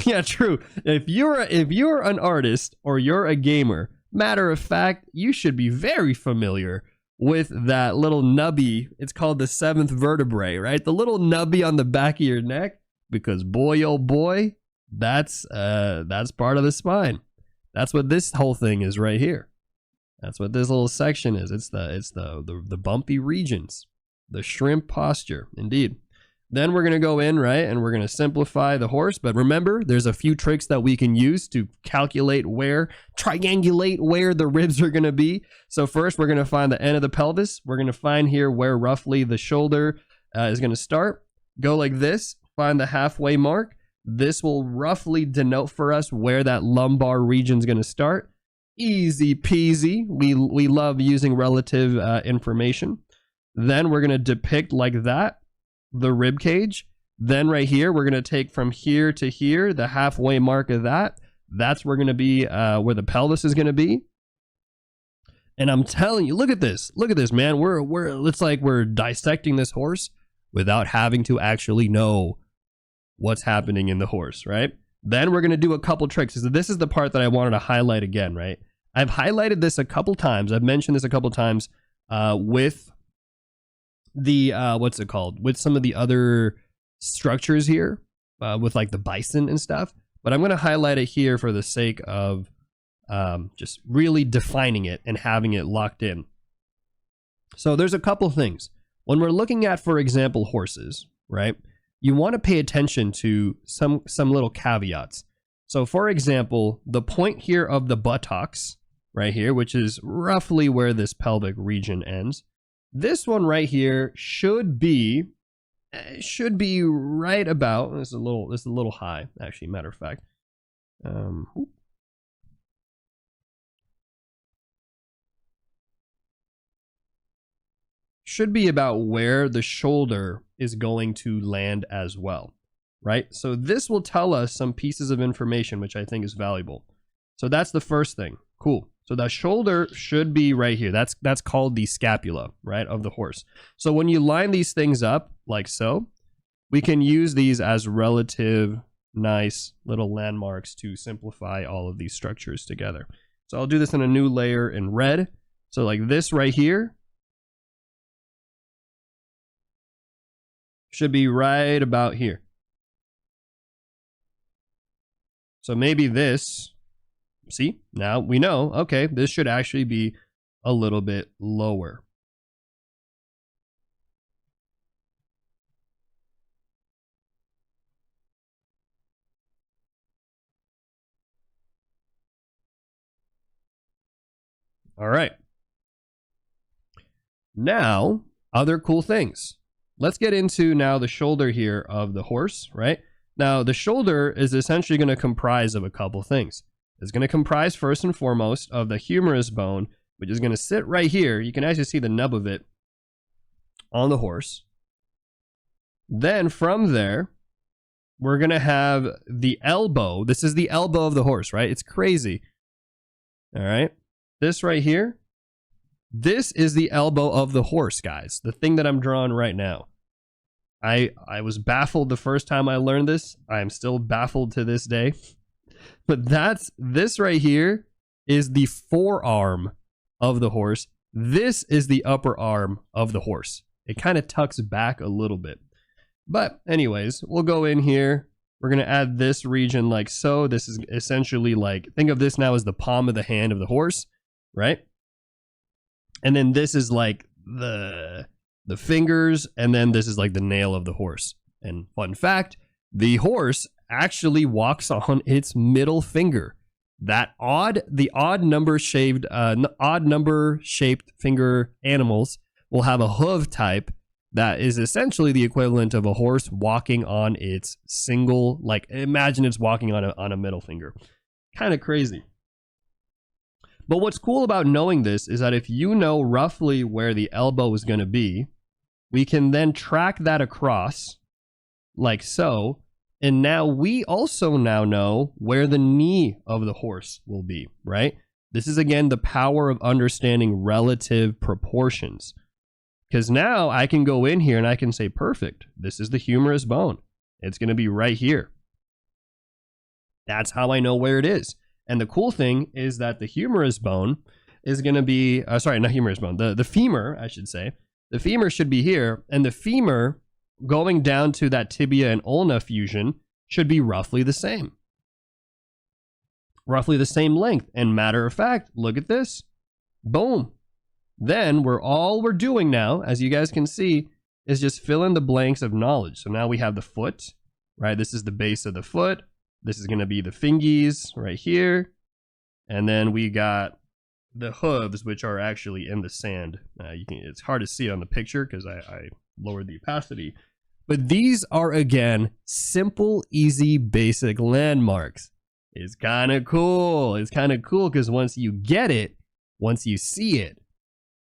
Yeah, true. If you're an artist or you're a gamer, matter of fact, you should be very familiar with that little nubby. It's called the seventh vertebrae, right? The little nubby on the back of your neck, because boy, oh boy, that's part of the spine. That's what this whole thing is right here. That's what this little section is. It's the bumpy regions, the shrimp posture, indeed. Then we're going to go in, right, and we're going to simplify the horse. But remember, there's a few tricks that we can use to triangulate where the ribs are going to be. So first, we're going to find the end of the pelvis. We're going to find here where roughly the shoulder is going to start. Go like this, find the halfway mark. This will roughly denote for us where that lumbar region is going to start. Easy peasy. We love using relative information. Then we're going to depict like that the rib cage. Then right here, we're going to take from here to here, the halfway mark of that. That's where going to be where the pelvis is going to be. And I'm telling you, look at this, man. It's like we're dissecting this horse without having to actually know what's happening in the horse, right? Then we're going to do a couple tricks. So this is the part that I wanted to highlight again, right? I've highlighted this a couple times. I've mentioned this a couple times with the what's it called, with some of the other structures here with like the bison and stuff, but I'm going to highlight it here for the sake of just really defining it and having it locked in. So there's a couple things when we're looking at, for example, horses, right? You want to pay attention to some little caveats. So for example, the point here of the buttocks right here, which is roughly where this pelvic region ends, this one right here should be right about, this is a little high, actually, matter of fact. Should be about where the shoulder is going to land as well, right? So this will tell us some pieces of information, which I think is valuable. So that's the first thing. Cool. So the shoulder should be right here. That's called the scapula, right, of the horse. So when you line these things up like so, we can use these as relative nice little landmarks to simplify all of these structures together. So I'll do this in a new layer in red. So like this right here should be right about here. So maybe this, see, now we know, okay, this should actually be a little bit lower. All right. Now, other cool things. Let's get into now the shoulder here of the horse, right? Now, the shoulder is essentially going to comprise of a couple things. It's going to comprise first and foremost of the humerus bone, which is going to sit right here. You can actually see the nub of it on the horse. Then from there, we're going to have the elbow. This is the elbow of the horse, right? It's crazy. All right. This right here, this is the elbow of the horse, guys. The thing that I'm drawing right now. I was baffled the first time I learned this. I am still baffled to this day. But this right here is the forearm of the horse. This is the upper arm of the horse. It kind of tucks back a little bit. But anyways, we'll go in here. We're going to add this region like so. This is essentially like, think of this now as the palm of the hand of the horse, right? And then this is like the fingers, and then this is like the nail of the horse. And fun fact, the horse actually walks on its middle finger. The odd number shaped finger animals will have a hoof type that is essentially the equivalent of a horse walking on its single, like imagine it's walking on a middle finger. Kind of crazy. But what's cool about knowing this is that if you know roughly where the elbow is going to be, we can then track that across like so. And now we also now know where the knee of the horse will be, right? This is, again, the power of understanding relative proportions. Because now I can go in here and I can say, perfect, this is the humerus bone. It's going to be right here. That's how I know where it is. And the cool thing is that the humerus bone is going to be, sorry, not humerus bone, the femur, I should say. The femur should be here, and the femur going down to that tibia and ulna fusion should be roughly the same. Roughly the same length. And matter of fact, look at this. Boom. Then all we're doing now, as you guys can see, is just fill in the blanks of knowledge. So now we have the foot, right? This is the base of the foot. This is going to be the fingies right here. And then we got the hooves, which are actually in the sand. It's hard to see on the picture because I lowered the opacity. But these are, again, simple, easy, basic landmarks. It's kind of cool. It's kind of cool because once you get it, once you see it,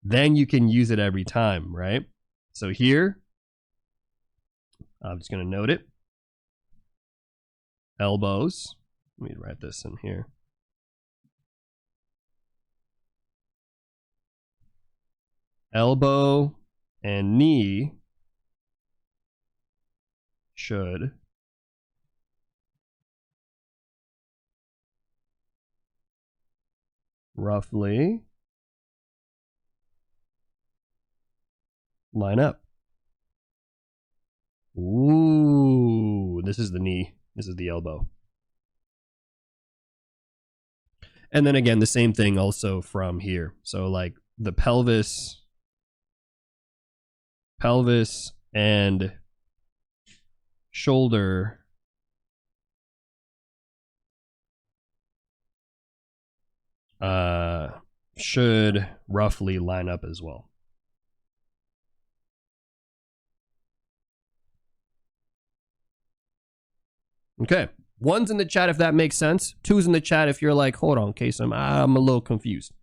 then you can use it every time, right? So here, I'm just going to note it. Elbows. Let me write this in here. Elbow and knee should roughly line up. Ooh, this is the knee. This is the elbow. And then again, the same thing also from here. So like the pelvis and shoulder should roughly line up as well. Okay, 1's in the chat if that makes sense. 2's in the chat if you're like, hold on, Case, I'm a little confused.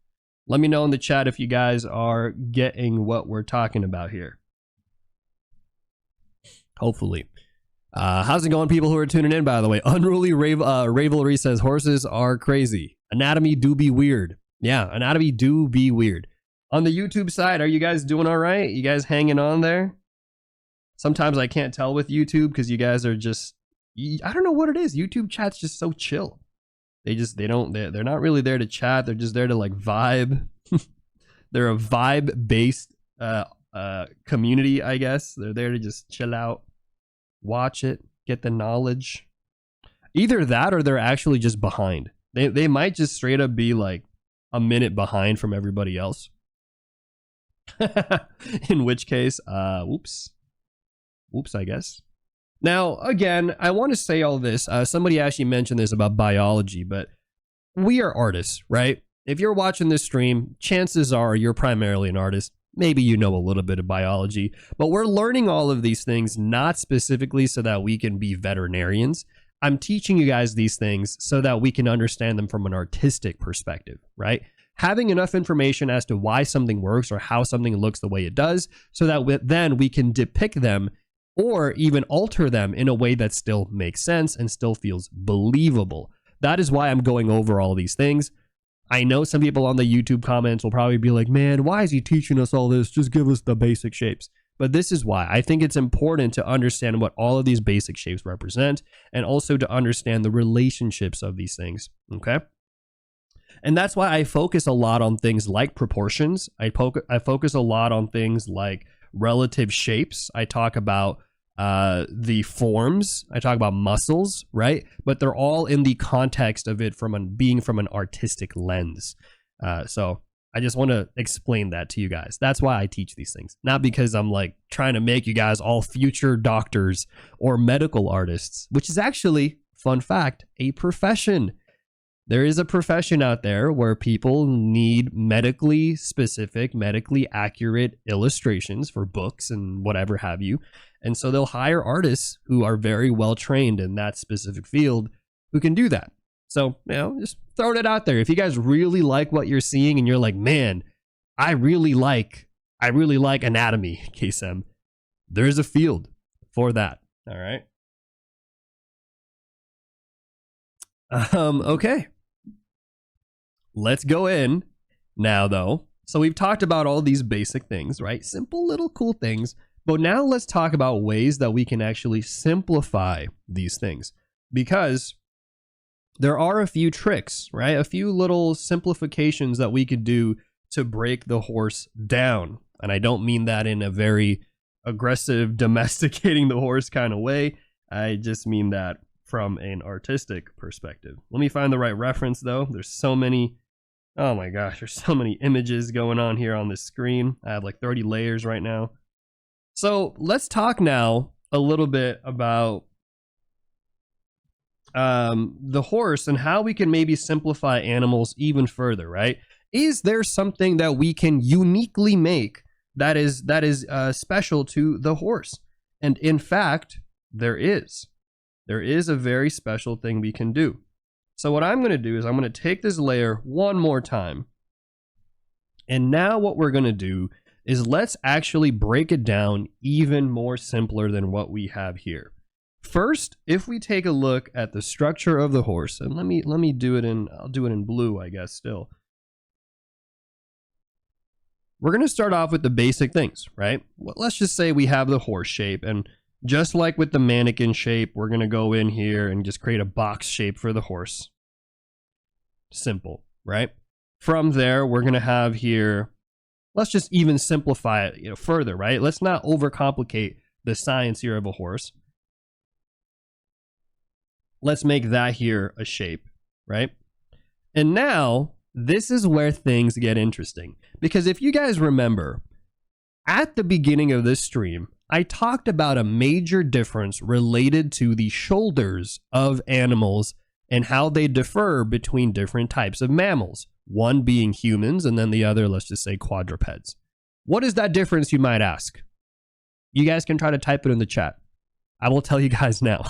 Let me know in the chat if you guys are getting what we're talking about here. Hopefully. How's it going, people who are tuning in, by the way? Unruly Ravelry says, horses are crazy. Anatomy do be weird. Yeah, anatomy do be weird. On the YouTube side, are you guys doing all right? You guys hanging on there? Sometimes I can't tell with YouTube because you guys are just, I don't know what it is. YouTube chat's just so chill. They're not really there to chat. They're just there to like vibe. They're a vibe-based community, I guess. They're there to just chill out, watch it, get the knowledge. Either that or they're actually just behind. They might just straight up be like a minute behind from everybody else. In which case, whoops, I guess. Now, again, I want to say all this. Somebody actually mentioned this about biology, but we are artists, right? If you're watching this stream, chances are you're primarily an artist. Maybe you know a little bit of biology, but we're learning all of these things not specifically so that we can be veterinarians. I'm teaching you guys these things so that we can understand them from an artistic perspective, right? Having enough information as to why something works or how something looks the way it does so that then we can depict them or even alter them in a way that still makes sense and still feels believable. That is why I'm going over all these things. I know some people on the YouTube comments will probably be like, man, why is he teaching us all this? Just give us the basic shapes. But this is why. I think it's important to understand what all of these basic shapes represent and also to understand the relationships of these things, okay? And that's why I focus a lot on things like proportions. I focus a lot on things like relative shapes. I talk about the forms. I talk about muscles, right? But they're all in the context of it being from an artistic lens. So I just want to explain that to you guys. That's why I teach these things. Not because I'm like trying to make you guys all future doctors or medical artists, which is actually, fun fact, a profession. There is a profession out there where people need medically specific, medically accurate illustrations for books and whatever have you. And so they'll hire artists who are very well trained in that specific field who can do that. So, just throwing it out there. If you guys really like what you're seeing and you're like, man, I really like anatomy, KSM, there's a field for that. All right. Okay. Let's go in now, though. So we've talked about all these basic things, right? Simple little cool things. But now let's talk about ways that we can actually simplify these things. Because there are a few tricks, right? A few little simplifications that we could do to break the horse down. And I don't mean that in a very aggressive, domesticating the horse kind of way. I just mean that from an artistic perspective. Let me find the right reference, though. There's so many. Oh my gosh, there's so many images going on here on this screen. I have like 30 layers right now. So let's talk now a little bit about the horse and how we can maybe simplify animals even further, right? Is there something that we can uniquely make that is special to the horse? And in fact, there is. There is a very special thing we can do. So what I'm going to do is I'm going to take this layer one more time. And now what we're going to do is let's actually break it down even more simpler than what we have here. First, if we take a look at the structure of the horse, and let me do it in, I'll do it in blue, I guess, still. We're going to start off with the basic things, right? Well, let's just say we have the horse shape, and just like with the mannequin shape, we're going to go in here and just create a box shape for the horse. Simple, right? From there, we're going to have here, let's just even simplify it, further, right? Let's not overcomplicate the science here of a horse. Let's make that here a shape, right? And now, this is where things get interesting. Because if you guys remember, at the beginning of this stream, I talked about a major difference related to the shoulders of animals and how they differ between different types of mammals. One being humans, and then the other, let's just say, quadrupeds. What is that difference, you might ask? You guys can try to type it in the chat. I will tell you guys now.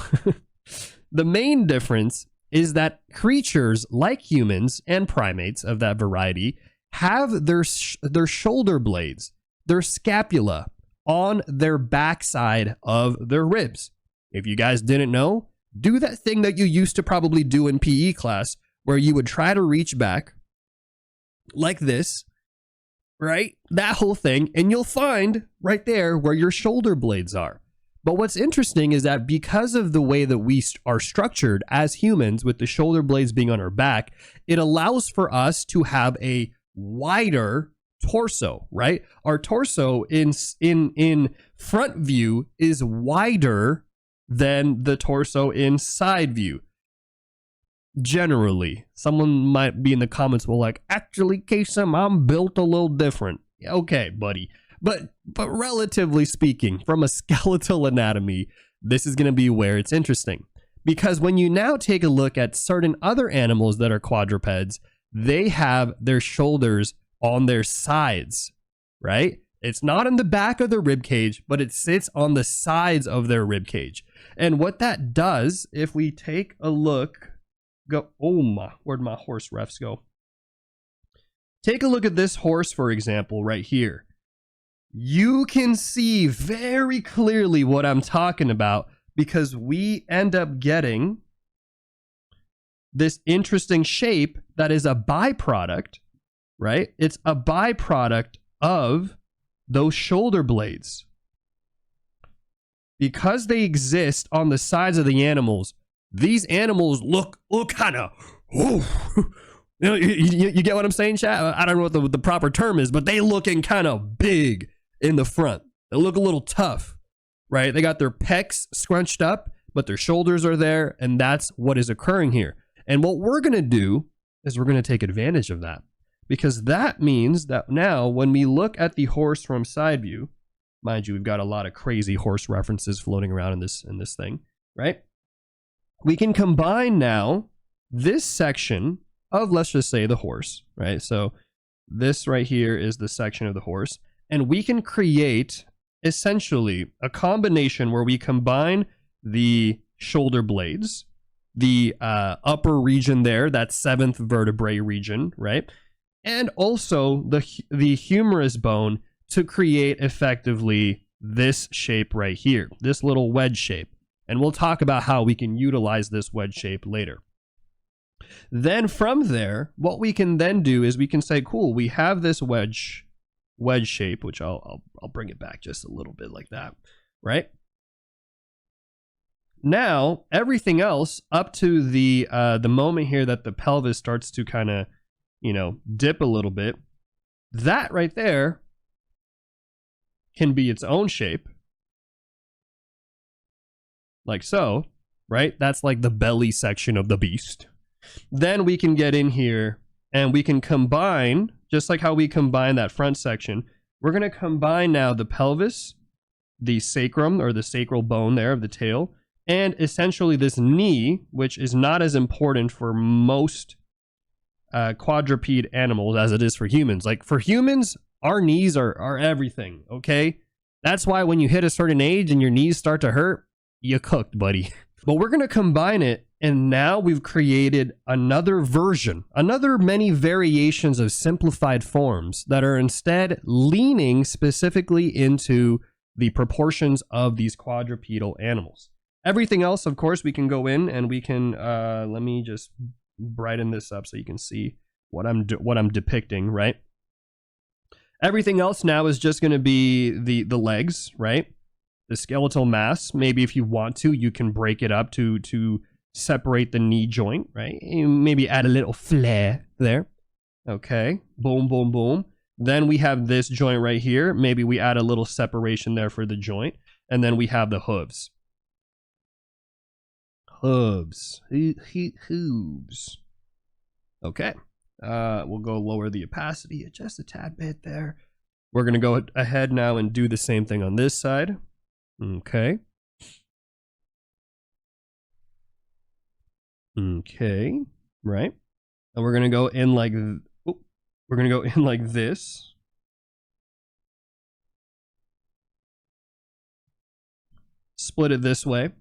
The main difference is that creatures like humans and primates of that variety have their shoulder blades, their scapula, on their backside of their ribs. If you guys didn't know, do that thing that you used to probably do in PE class where you would try to reach back like this, right? That whole thing, and you'll find right there where your shoulder blades are. But what's interesting is that because of the way that we are structured as humans, with the shoulder blades being on our back, it allows for us to have a wider torso, right? Our torso in front view is wider than the torso in side view. Generally, someone might be in the comments will like, actually, Kasem, I'm built a little different. Okay, buddy. But relatively speaking, from a skeletal anatomy, this is going to be where it's interesting. Because when you now take a look at certain other animals that are quadrupeds, they have their shoulders on their sides, right? It's not in the back of the rib cage, but it sits on the sides of their rib cage. And what that does, if we take a look, where'd my horse refs go? Take a look at this horse, for example, right here. You can see very clearly what I'm talking about because we end up getting this interesting shape that is a byproduct, right? It's a byproduct of those shoulder blades. Because they exist on the sides of the animals, these animals look kind of, you get what I'm saying, chat? I don't know what the proper term is, but they looking kind of big in the front. They look a little tough, right? They got their pecs scrunched up, but their shoulders are there, and that's what is occurring here. And what we're going to do is we're going to take advantage of that, because that means that now when we look at the horse from side view, mind you, we've got a lot of crazy horse references floating around in this thing, right? We can combine now this section of, let's just say, the horse, right? So this right here is the section of the horse. And we can create essentially a combination where we combine the shoulder blades, the upper region there, that seventh vertebrae region, right? And also the humerus bone to create effectively this shape right here, this little wedge shape. And we'll talk about how we can utilize this wedge shape later. Then from there, what we can then do is we can say, cool, we have this wedge shape, which I'll bring it back just a little bit like that, right? Now, everything else up to the moment here that the pelvis starts to kind of, dip a little bit, that right there can be its own shape. Like so, right? That's like the belly section of the beast. Then we can get in here and we can combine, just like how we combine that front section, we're going to combine now the pelvis, the sacrum or the sacral bone there of the tail, and essentially this knee, which is not as important for most quadruped animals as it is for humans. Like for humans, our knees are everything, okay? That's why when you hit a certain age and your knees start to hurt, you cooked, buddy. But we're going to combine it, and now we've created another version, another many variations of simplified forms that are instead leaning specifically into the proportions of these quadrupedal animals. Everything else, of course, we can go in and we can, let me just brighten this up so you can see what I'm depicting, right? Everything else now is just going to be the legs, right? The skeletal mass. Maybe if you want to, you can break it up to separate the knee joint, right? Maybe add a little flair there. Okay, boom, boom, boom. Then we have this joint right here. Maybe we add a little separation there for the joint. And then we have the hooves. Hooves. Okay. We'll go lower the opacity just a tad bit there. We're going to go ahead now and do the same thing on this side. Okay. Okay. Right. And we're going to go in like, we're going to go in like this. Split it this way.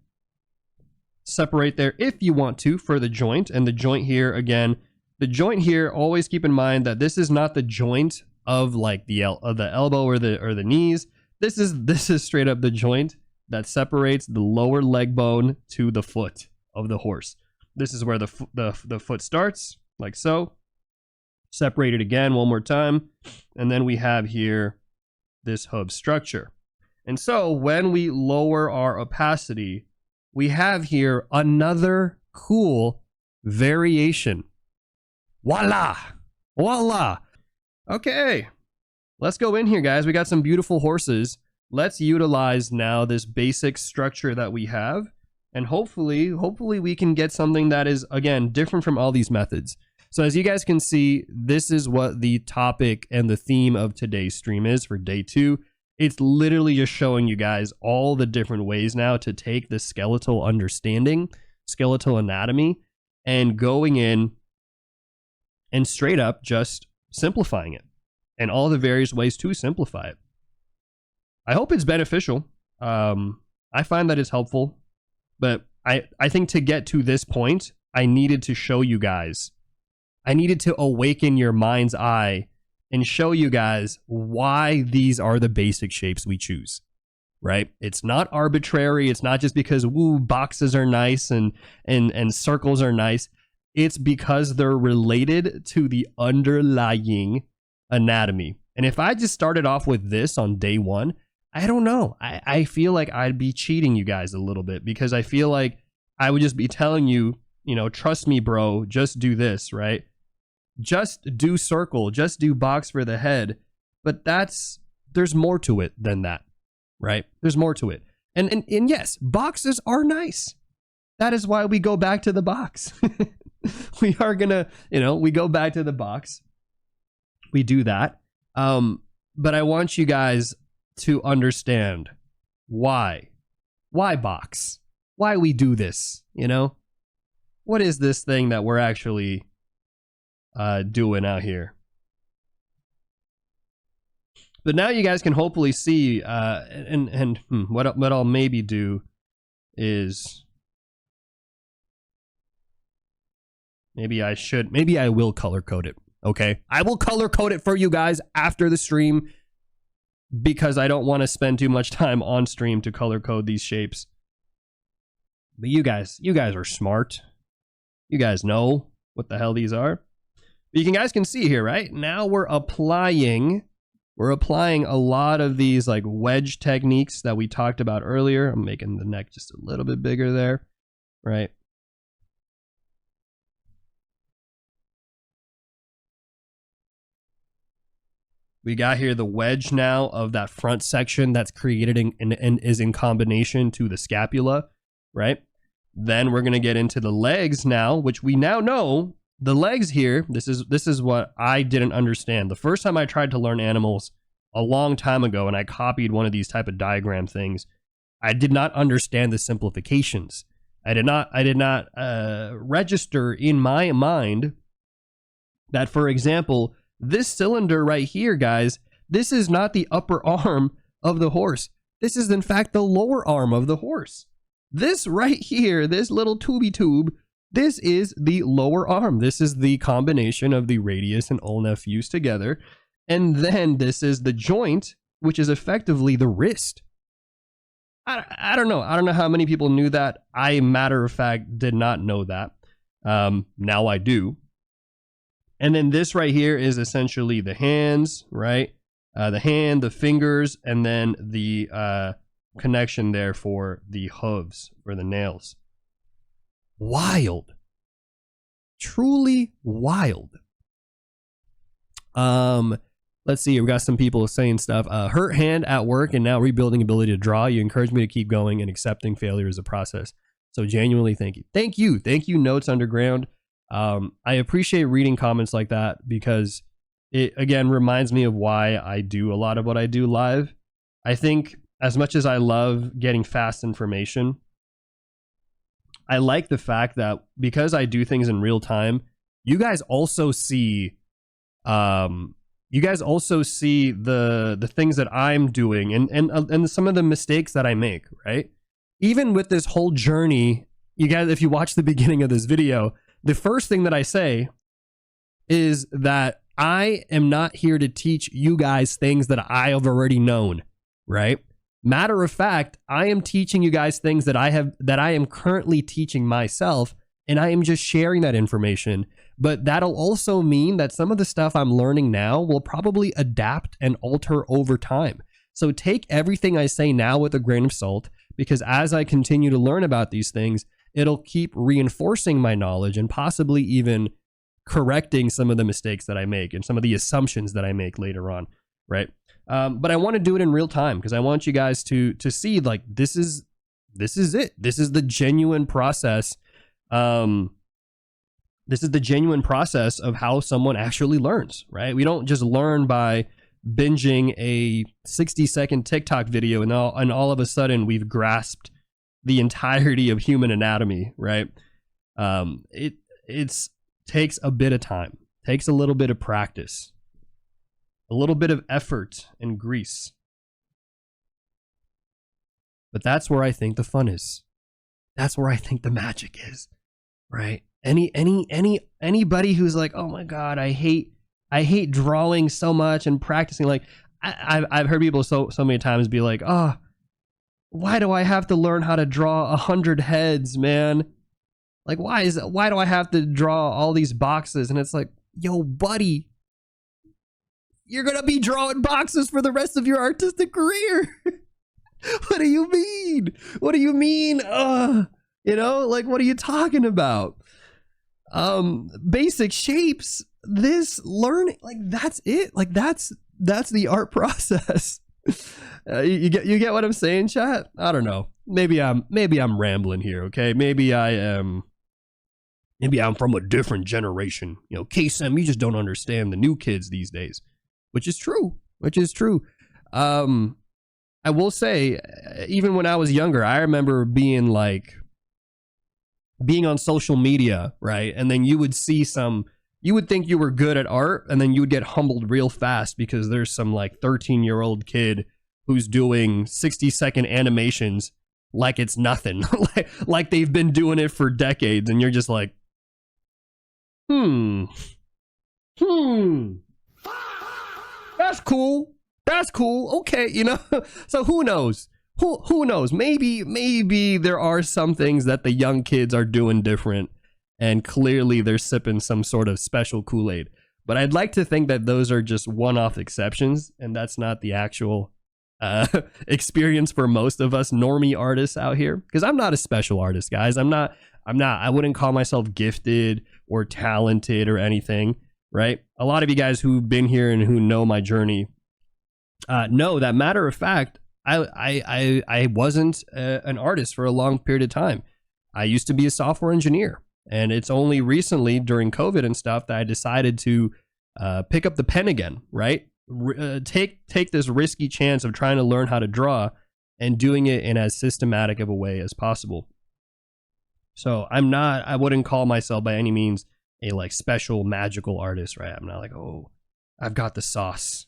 Separate there if you want to for the joint. And the joint here, again, the joint here, always keep in mind that this is not the joint of like the elbow or the knees. This is straight up the joint that separates the lower leg bone to the foot of the horse. This is where the foot starts, like so. Separate it again one more time. And then we have here this hoof structure. And so when we lower our opacity, we have here another cool variation. Voila! Voila! Okay. Let's go in here, guys. We got some beautiful horses. Let's utilize now this basic structure that we have. And hopefully we can get something that is, again, different from all these methods. So as you guys can see, this is what the topic and the theme of today's stream is for day 2. It's literally just showing you guys all the different ways now to take the skeletal understanding, skeletal anatomy, and going in and straight up just simplifying it and all the various ways to simplify it. I hope it's beneficial. I find that it's helpful, but I think to get to this point, I needed to show you guys. I needed to awaken your mind's eye and show you guys why these are the basic shapes we choose, right? It's not arbitrary. It's not just because, woo, boxes are nice and circles are nice. It's because they're related to the underlying anatomy. And if I just started off with this on day 1, I don't know. I feel like I'd be cheating you guys a little bit, because I feel like I would just be telling you, trust me, bro, just do this, right? Just do circle, just do box for the head. But there's more to it than that, right? There's more to it. And yes, boxes are nice. That is why we go back to the box. We are gonna, we go back to the box. We do that. But I want you guys to understand why box, why we do this, what is this thing that we're actually doing out here. But now you guys can hopefully see, what I'll maybe do is, maybe I will color code it. Okay, I will color code it for you guys after the stream, because I don't want to spend too much time on stream to color code these shapes. But you guys are smart. You guys know. what the hell these are. But you guys can see here, right? Now we're applying a lot of these like wedge techniques that we talked about earlier. I'm making the neck just a little bit bigger there, right? We got here the wedge now of that front section that's created and is in combination to the scapula, right? Then we're going to get into the legs now, which we now know the legs here. This is what I didn't understand. The first time I tried to learn animals a long time ago and I copied one of these type of diagram things, I did not understand the simplifications. I did not register in my mind that, for example, this cylinder right here, guys, this is not the upper arm of the horse. This is in fact the lower arm of the horse. This right here, this little tubey tube, this is the lower arm. This is the combination of the radius and ulna fused together. And then this is the joint, which is effectively the wrist. I don't know. I don't know how many people knew that. I, matter of fact, did not know that. Now I do. And then this right here is essentially the hands, right? The hand, the fingers, and then the connection there for the hooves, for the nails. Wild. Truly wild. Let's see. We got some people saying stuff. Hurt hand at work and now rebuilding ability to draw. You encourage me to keep going and accepting failure as a process. So genuinely, thank you. Thank you. Thank you, Notes Underground. I appreciate reading comments like that because it, again, reminds me of why I do a lot of what I do live. I think as much as I love getting fast information, I like the fact that because I do things in real time, you guys also see the things that I'm doing and some of the mistakes that I make, right? Even with this whole journey, you guys, if you watch the beginning of this video, the first thing that I say is that I am not here to teach you guys things that I have already known, right? Matter of fact, I am teaching you guys things that I am currently teaching myself, and I am just sharing that information. But that'll also mean that some of the stuff I'm learning now will probably adapt and alter over time. So take everything I say now with a grain of salt, because as I continue to learn about these things, it'll keep reinforcing my knowledge and possibly even correcting some of the mistakes that I make and some of the assumptions that I make later on, right? But I want to do it in real time because I want you guys to see like this is it. This is the genuine process. This is the genuine process of how someone actually learns, right? We don't just learn by binging a 60-second TikTok video and all of a sudden we've grasped the entirety of human anatomy, right? It takes a bit of time, takes a little bit of practice, a little bit of effort and grease. But that's where I think the fun is. That's where I think the magic is, right? Anybody who's like, oh my God, I hate drawing so much and practicing. Like I've heard people so many times be like, oh, why do I have to learn how to draw 100 heads, man? Like, why do I have to draw all these boxes? And it's like, yo, buddy, you're going to be drawing boxes for the rest of your artistic career. What do you mean? What do you mean? You know, like, what are you talking about? Basic shapes, this learning, like, that's it. Like, that's the art process. You get what I'm saying, chat? I don't know. Maybe I'm rambling here, okay? Maybe I'm from a different generation. You know, K-Sem, you just don't understand the new kids these days. Which is true. I will say, even when I was younger, I remember being on social media, right? And then you would see you would think you were good at art, and then you would get humbled real fast because there's some like 13-year-old kid who's doing 60-second animations like it's nothing, like they've been doing it for decades, and you're just like, that's cool, okay, you know. So who knows? Who knows? Maybe there are some things that the young kids are doing different, and clearly they're sipping some sort of special Kool-Aid. But I'd like to think that those are just one-off exceptions, and that's not the actual experience for most of us normie artists out here. Because I'm not a special artist, guys. I wouldn't call myself gifted or talented or anything, right? A lot of you guys who've been here and who know my journey know that, matter of fact, I wasn't an artist for a long period of time. I used to be a software engineer, and it's only recently during COVID and stuff that I decided to pick up the pen again, right? Take this risky chance of trying to learn how to draw and doing it in as systematic of a way as possible. So I wouldn't call myself by any means a like special magical artist, right? I'm not like, oh, I've got the sauce.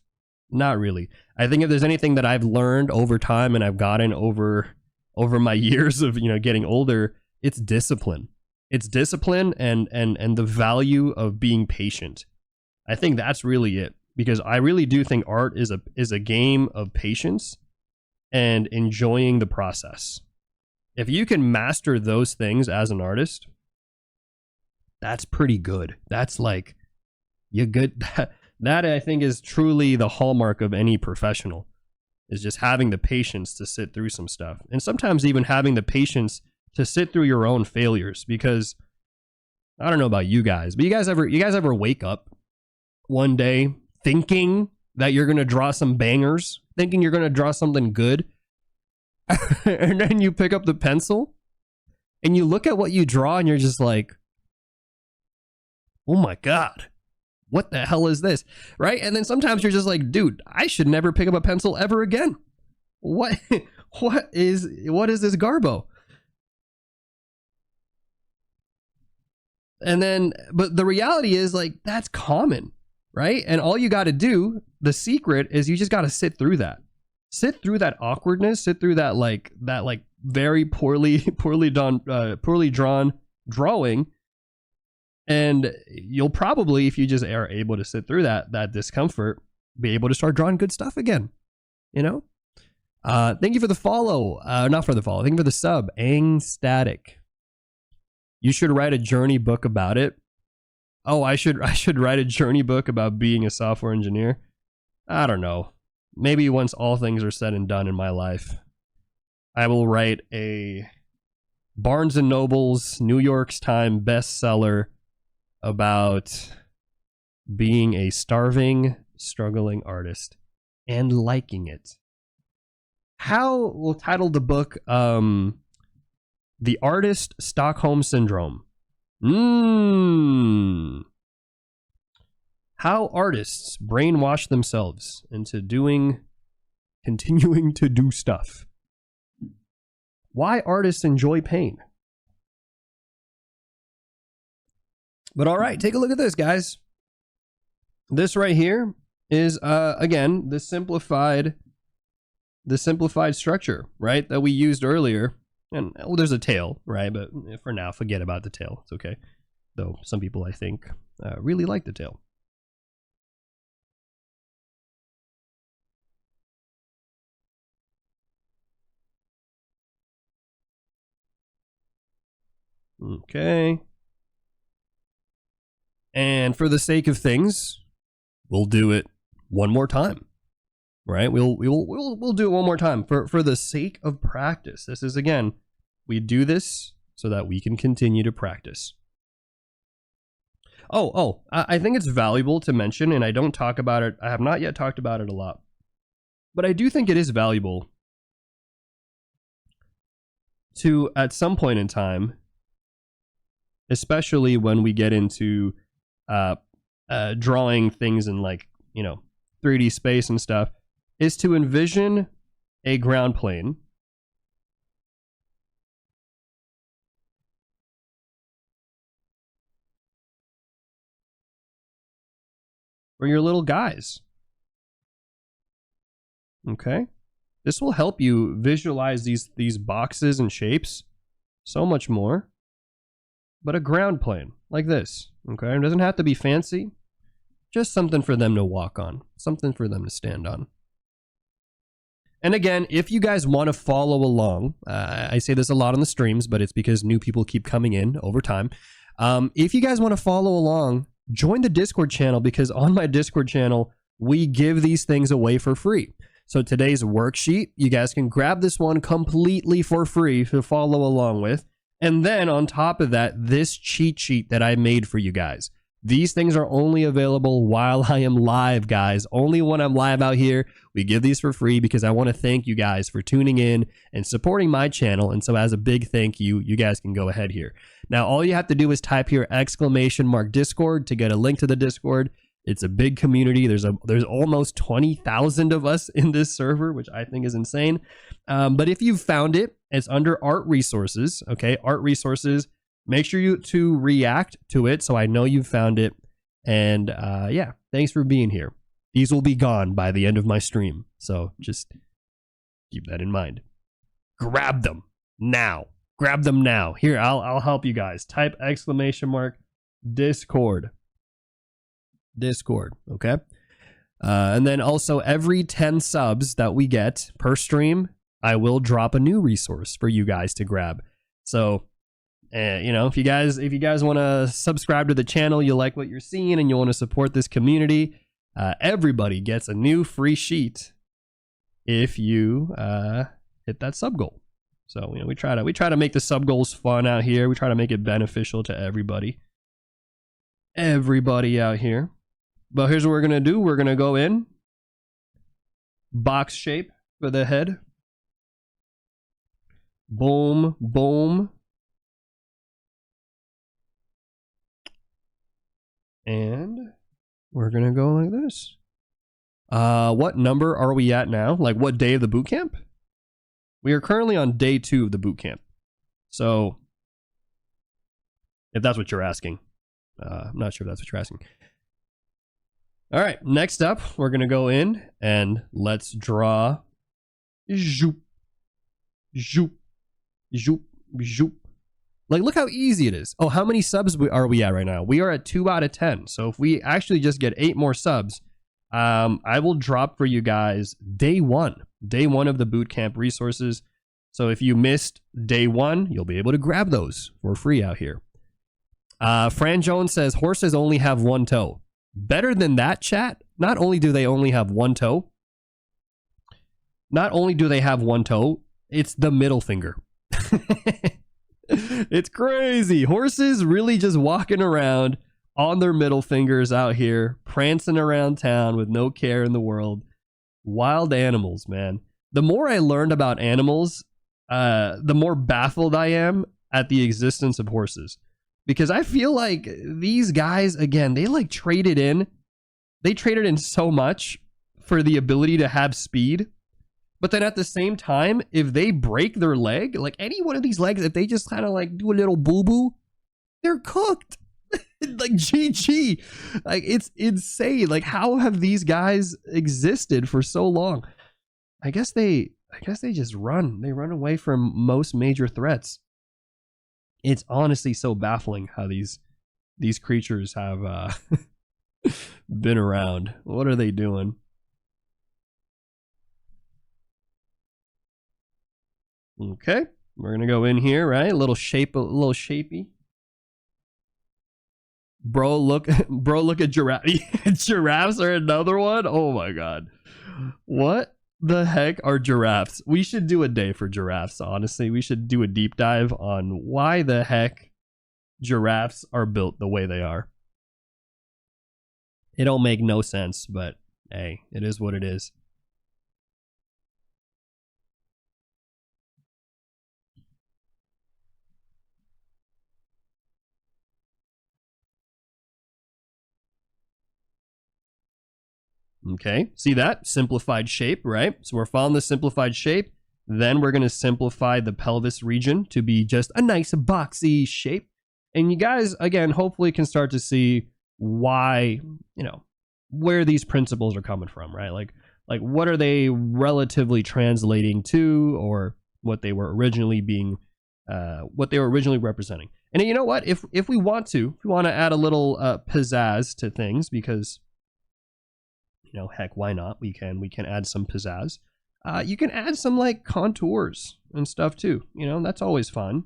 Not really. I think if there's anything that I've learned over time and I've gotten over my years of, getting older, it's discipline. It's discipline and the value of being patient. I think that's really it, because I really do think art is a game of patience and enjoying the process. If you can master those things as an artist, that's pretty good. That's like, you're good. That I think is truly the hallmark of any professional, is just having the patience to sit through some stuff. And sometimes even having the patience to sit through your own failures, because I don't know about you guys, but you guys ever wake up one day thinking that you're going to draw some bangers, thinking you're going to draw something good, and then you pick up the pencil and you look at what you draw and you're just like, oh my God, what the hell is this? Right? And then sometimes you're just like, dude, I should never pick up a pencil ever again. What is this garbo? And then, but the reality is, like, that's common, right? And all you got to do, the secret is you just got to sit through that awkwardness, sit through that very poorly drawn drawing. And you'll probably, if you just are able to sit through that discomfort, be able to start drawing good stuff again. Thank you for the follow. Not for the follow. Thank you for the sub. Angstatic. You should write a journey book about it. Oh, I should write a journey book about being a software engineer. I don't know. Maybe once all things are said and done in my life, I will write a Barnes & Noble's New York's Time bestseller about being a starving, struggling artist and liking it. How we'll title the book, The Artist Stockholm Syndrome. How artists brainwash themselves into continuing to do stuff. Why artists enjoy pain. But all right, take a look at this, guys. This right here is, again, the simplified structure, right, that we used earlier. And there's a tail, right? But for now, forget about the tail. It's okay. Though some people, I think, really like the tail. Okay. And for the sake of things, we'll do it one more time. Right? We'll do it one more time for the sake of practice. This is, again, we do this so that we can continue to practice. I think it's valuable to mention, and I don't talk about it. I have not yet talked about it a lot, but I do think it is valuable to, at some point in time, especially when we get into drawing things in 3D space and stuff, is to envision a ground plane for your little guys. Okay? This will help you visualize these boxes and shapes so much more. But a ground plane like this, okay? It doesn't have to be fancy. Just something for them to walk on, something for them to stand on. And again, if you guys want to follow along, I say this a lot on the streams, but it's because new people keep coming in over time. If you guys want to follow along, join the Discord channel, because on my Discord channel, we give these things away for free. So today's worksheet, you guys can grab this one completely for free to follow along with. And then on top of that, this cheat sheet that I made for you guys. These things are only available while I am live, guys. Only when I'm live out here. We give these for free because I want to thank you guys for tuning in and supporting my channel. And so as a big thank you, you guys can go ahead here. Now, all you have to do is type here !Discord to get a link to the Discord. It's a big community. There's almost 20,000 of us in this server, which I think is insane. But if you've found it, it's under Art Resources. Okay, Art Resources. Make sure you to react to it so I know you've found it. And yeah, thanks for being here. These will be gone by the end of my stream, so just keep that in mind. Grab them now. Grab them now. Here, I'll help you guys. Type !Discord. Discord, okay? And then also every 10 subs that we get per stream, I will drop a new resource for you guys to grab. So, you know, if you guys want to subscribe to the channel, you like what you're seeing, and you want to support this community, everybody gets a new free sheet if you hit that sub goal. So, you know, we try to make the sub goals fun out here. We try to make it beneficial to everybody out here. But here's what we're gonna do. We're gonna go in box shape for the head. Boom, boom. And we're gonna go like this. What number are we at now? Like, what day of the boot camp? We are currently on day 2 of the boot camp. So, if that's what you're asking. I'm not sure if that's what you're asking. All right, next up, we're gonna go in and let's draw. Zoop, zoop, zoop, zoop. Like, look how easy it is. Oh, how many subs are we at right now? We are at 2 out of 10. So if we actually just get 8 more subs, I will drop for you guys day 1 of the bootcamp resources. So if you missed day 1, you'll be able to grab those for free out here. Fran Jones says horses only have 1 toe. Better than that, chat. Not only do they only have 1 toe, it's the middle finger. It's crazy. Horses really just walking around on their middle fingers out here, prancing around town with no care in the world. Wild animals, man. The more I learned about animals, the more baffled I am at the existence of horses. Because I feel like these guys, again, they traded in so much for the ability to have speed. But then at the same time, if they break their leg, like any one of these legs, if they just kind of like do a little boo-boo, they're cooked. Like GG. Like, it's insane. Like, how have these guys existed for so long? I guess they just run. They run away from most major threats. It's honestly so baffling how these creatures have been around. What are they doing? Okay, we're gonna go in here, right? A little shapy. Bro, look at giraffe. Giraffes are another one. Oh my god, what the heck are giraffes? We should do a day for giraffes. Honestly, we should do a deep dive on why the heck giraffes are built the way they are. It don't make no sense, but hey, it is what it is. Okay, see that? Simplified shape, right? So we're following the simplified shape. Then we're going to simplify the pelvis region to be just a nice boxy shape. And you guys, again, hopefully can start to see why, you know, where these principles are coming from, right? Like what are they relatively translating to, or what they were originally being, what they were originally representing. And you know what? If we want to add a little pizzazz to things, because, you know, heck, why not? We can add some pizzazz. You can add some like contours and stuff too. You know, that's always fun.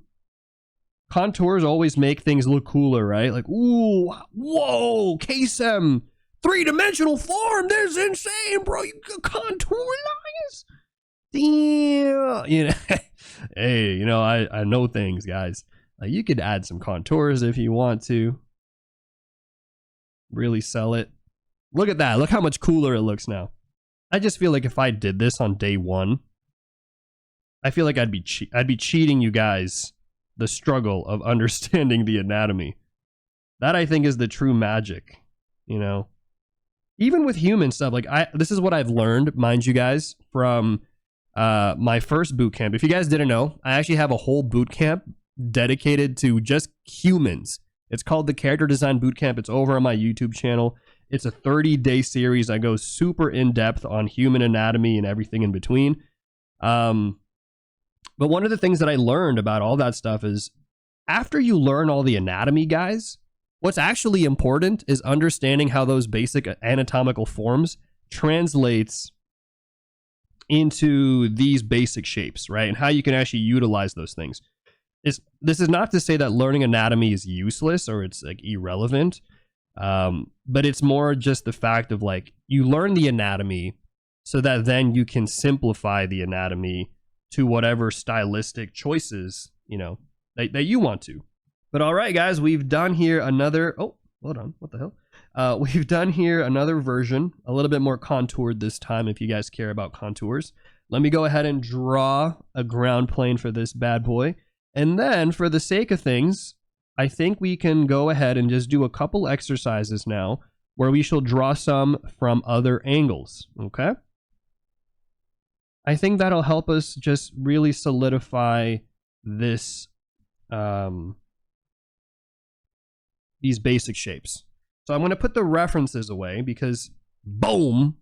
Contours always make things look cooler, right? Like, ooh, whoa, KSM, three-dimensional form. This is insane, bro. You got contour lines. Damn. You know, hey, you know, I know things, guys. You could add some contours if you want to. Really sell it. Look at that. Look how much cooler it looks now. I just feel like if I did this on day one, I feel like I'd be cheating you guys the struggle of understanding the anatomy. That I think is the true magic, you know. Even with human stuff, like this is what I've learned, mind you guys, from my first boot camp. If you guys didn't know, I actually have a whole boot camp dedicated to just humans. It's called the Character Design Bootcamp. It's over on my YouTube channel. It's a 30-day series. I go super in-depth on human anatomy and everything in between. But one of the things that I learned about all that stuff is after you learn all the anatomy, guys, what's actually important is understanding how those basic anatomical forms translates into these basic shapes, right? And how you can actually utilize those things. This is not to say that learning anatomy is useless or it's like irrelevant, but it's more just the fact of like you learn the anatomy so that then you can simplify the anatomy to whatever stylistic choices, you know, that you want to. But all right, guys, we've done here another, oh, hold on, what the hell? We've done here another version, a little bit more contoured this time if you guys care about contours. Let me go ahead and draw a ground plane for this bad boy. And then for the sake of things, I think we can go ahead and just do a couple exercises now where we shall draw some from other angles, okay? I think that'll help us just really solidify this, these basic shapes. So I'm going to put the references away because, boom,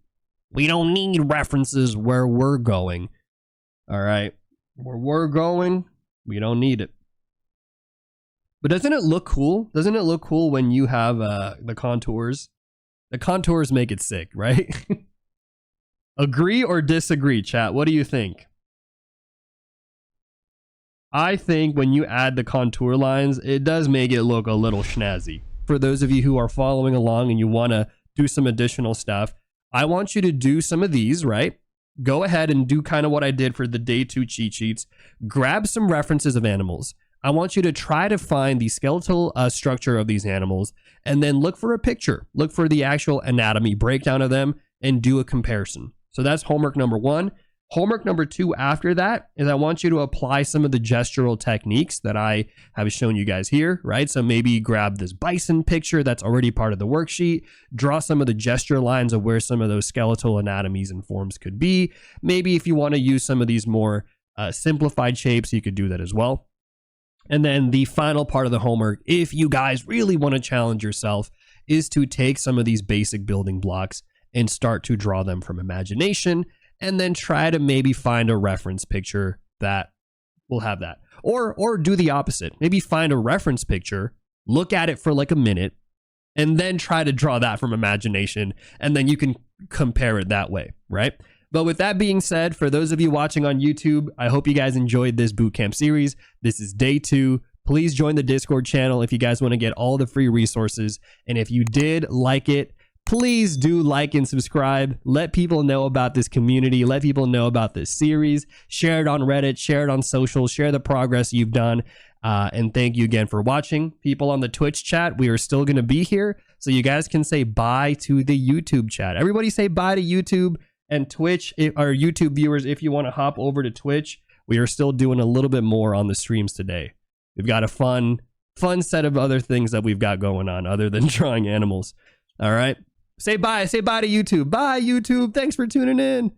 we don't need references where we're going. All right, where we're going, we don't need it. But doesn't it look cool? Doesn't it look cool when you have the contours? The contours make it sick, right? Agree or disagree, chat? What do you think? I think when you add the contour lines, it does make it look a little snazzy. For those of you who are following along and you want to do some additional stuff, I want you to do some of these, right? Go ahead and do kind of what I did for the day 2 cheat sheets. Grab some references of animals. I want you to try to find the skeletal structure of these animals and then look for a picture. Look for the actual anatomy breakdown of them and do a comparison. So that's homework number 1. Homework number 2 after that is I want you to apply some of the gestural techniques that I have shown you guys here, right? So maybe grab this bison picture that's already part of the worksheet, draw some of the gesture lines of where some of those skeletal anatomies and forms could be. Maybe if you want to use some of these more simplified shapes, you could do that as well. And then the final part of the homework, if you guys really want to challenge yourself, is to take some of these basic building blocks and start to draw them from imagination, and then try to maybe find a reference picture that will have that. Or do the opposite. Maybe find a reference picture, look at it for like a minute, and then try to draw that from imagination, and then you can compare it that way, right? But with that being said, for those of you watching on YouTube, I hope you guys enjoyed this bootcamp series. This is day 2. Please join the Discord channel if you guys want to get all the free resources. And if you did like it, please do like and subscribe. Let people know about this community. Let people know about this series. Share it on Reddit. Share it on social. Share the progress you've done. And thank you again for watching. People on the Twitch chat, we are still going to be here. So you guys can say bye to the YouTube chat. Everybody say bye to YouTube and Twitch. Our YouTube viewers, if you want to hop over to Twitch, we are still doing a little bit more on the streams today. We've got a fun set of other things that we've got going on other than drawing animals. All right. Say bye. Say bye to YouTube. Bye, YouTube. Thanks for tuning in.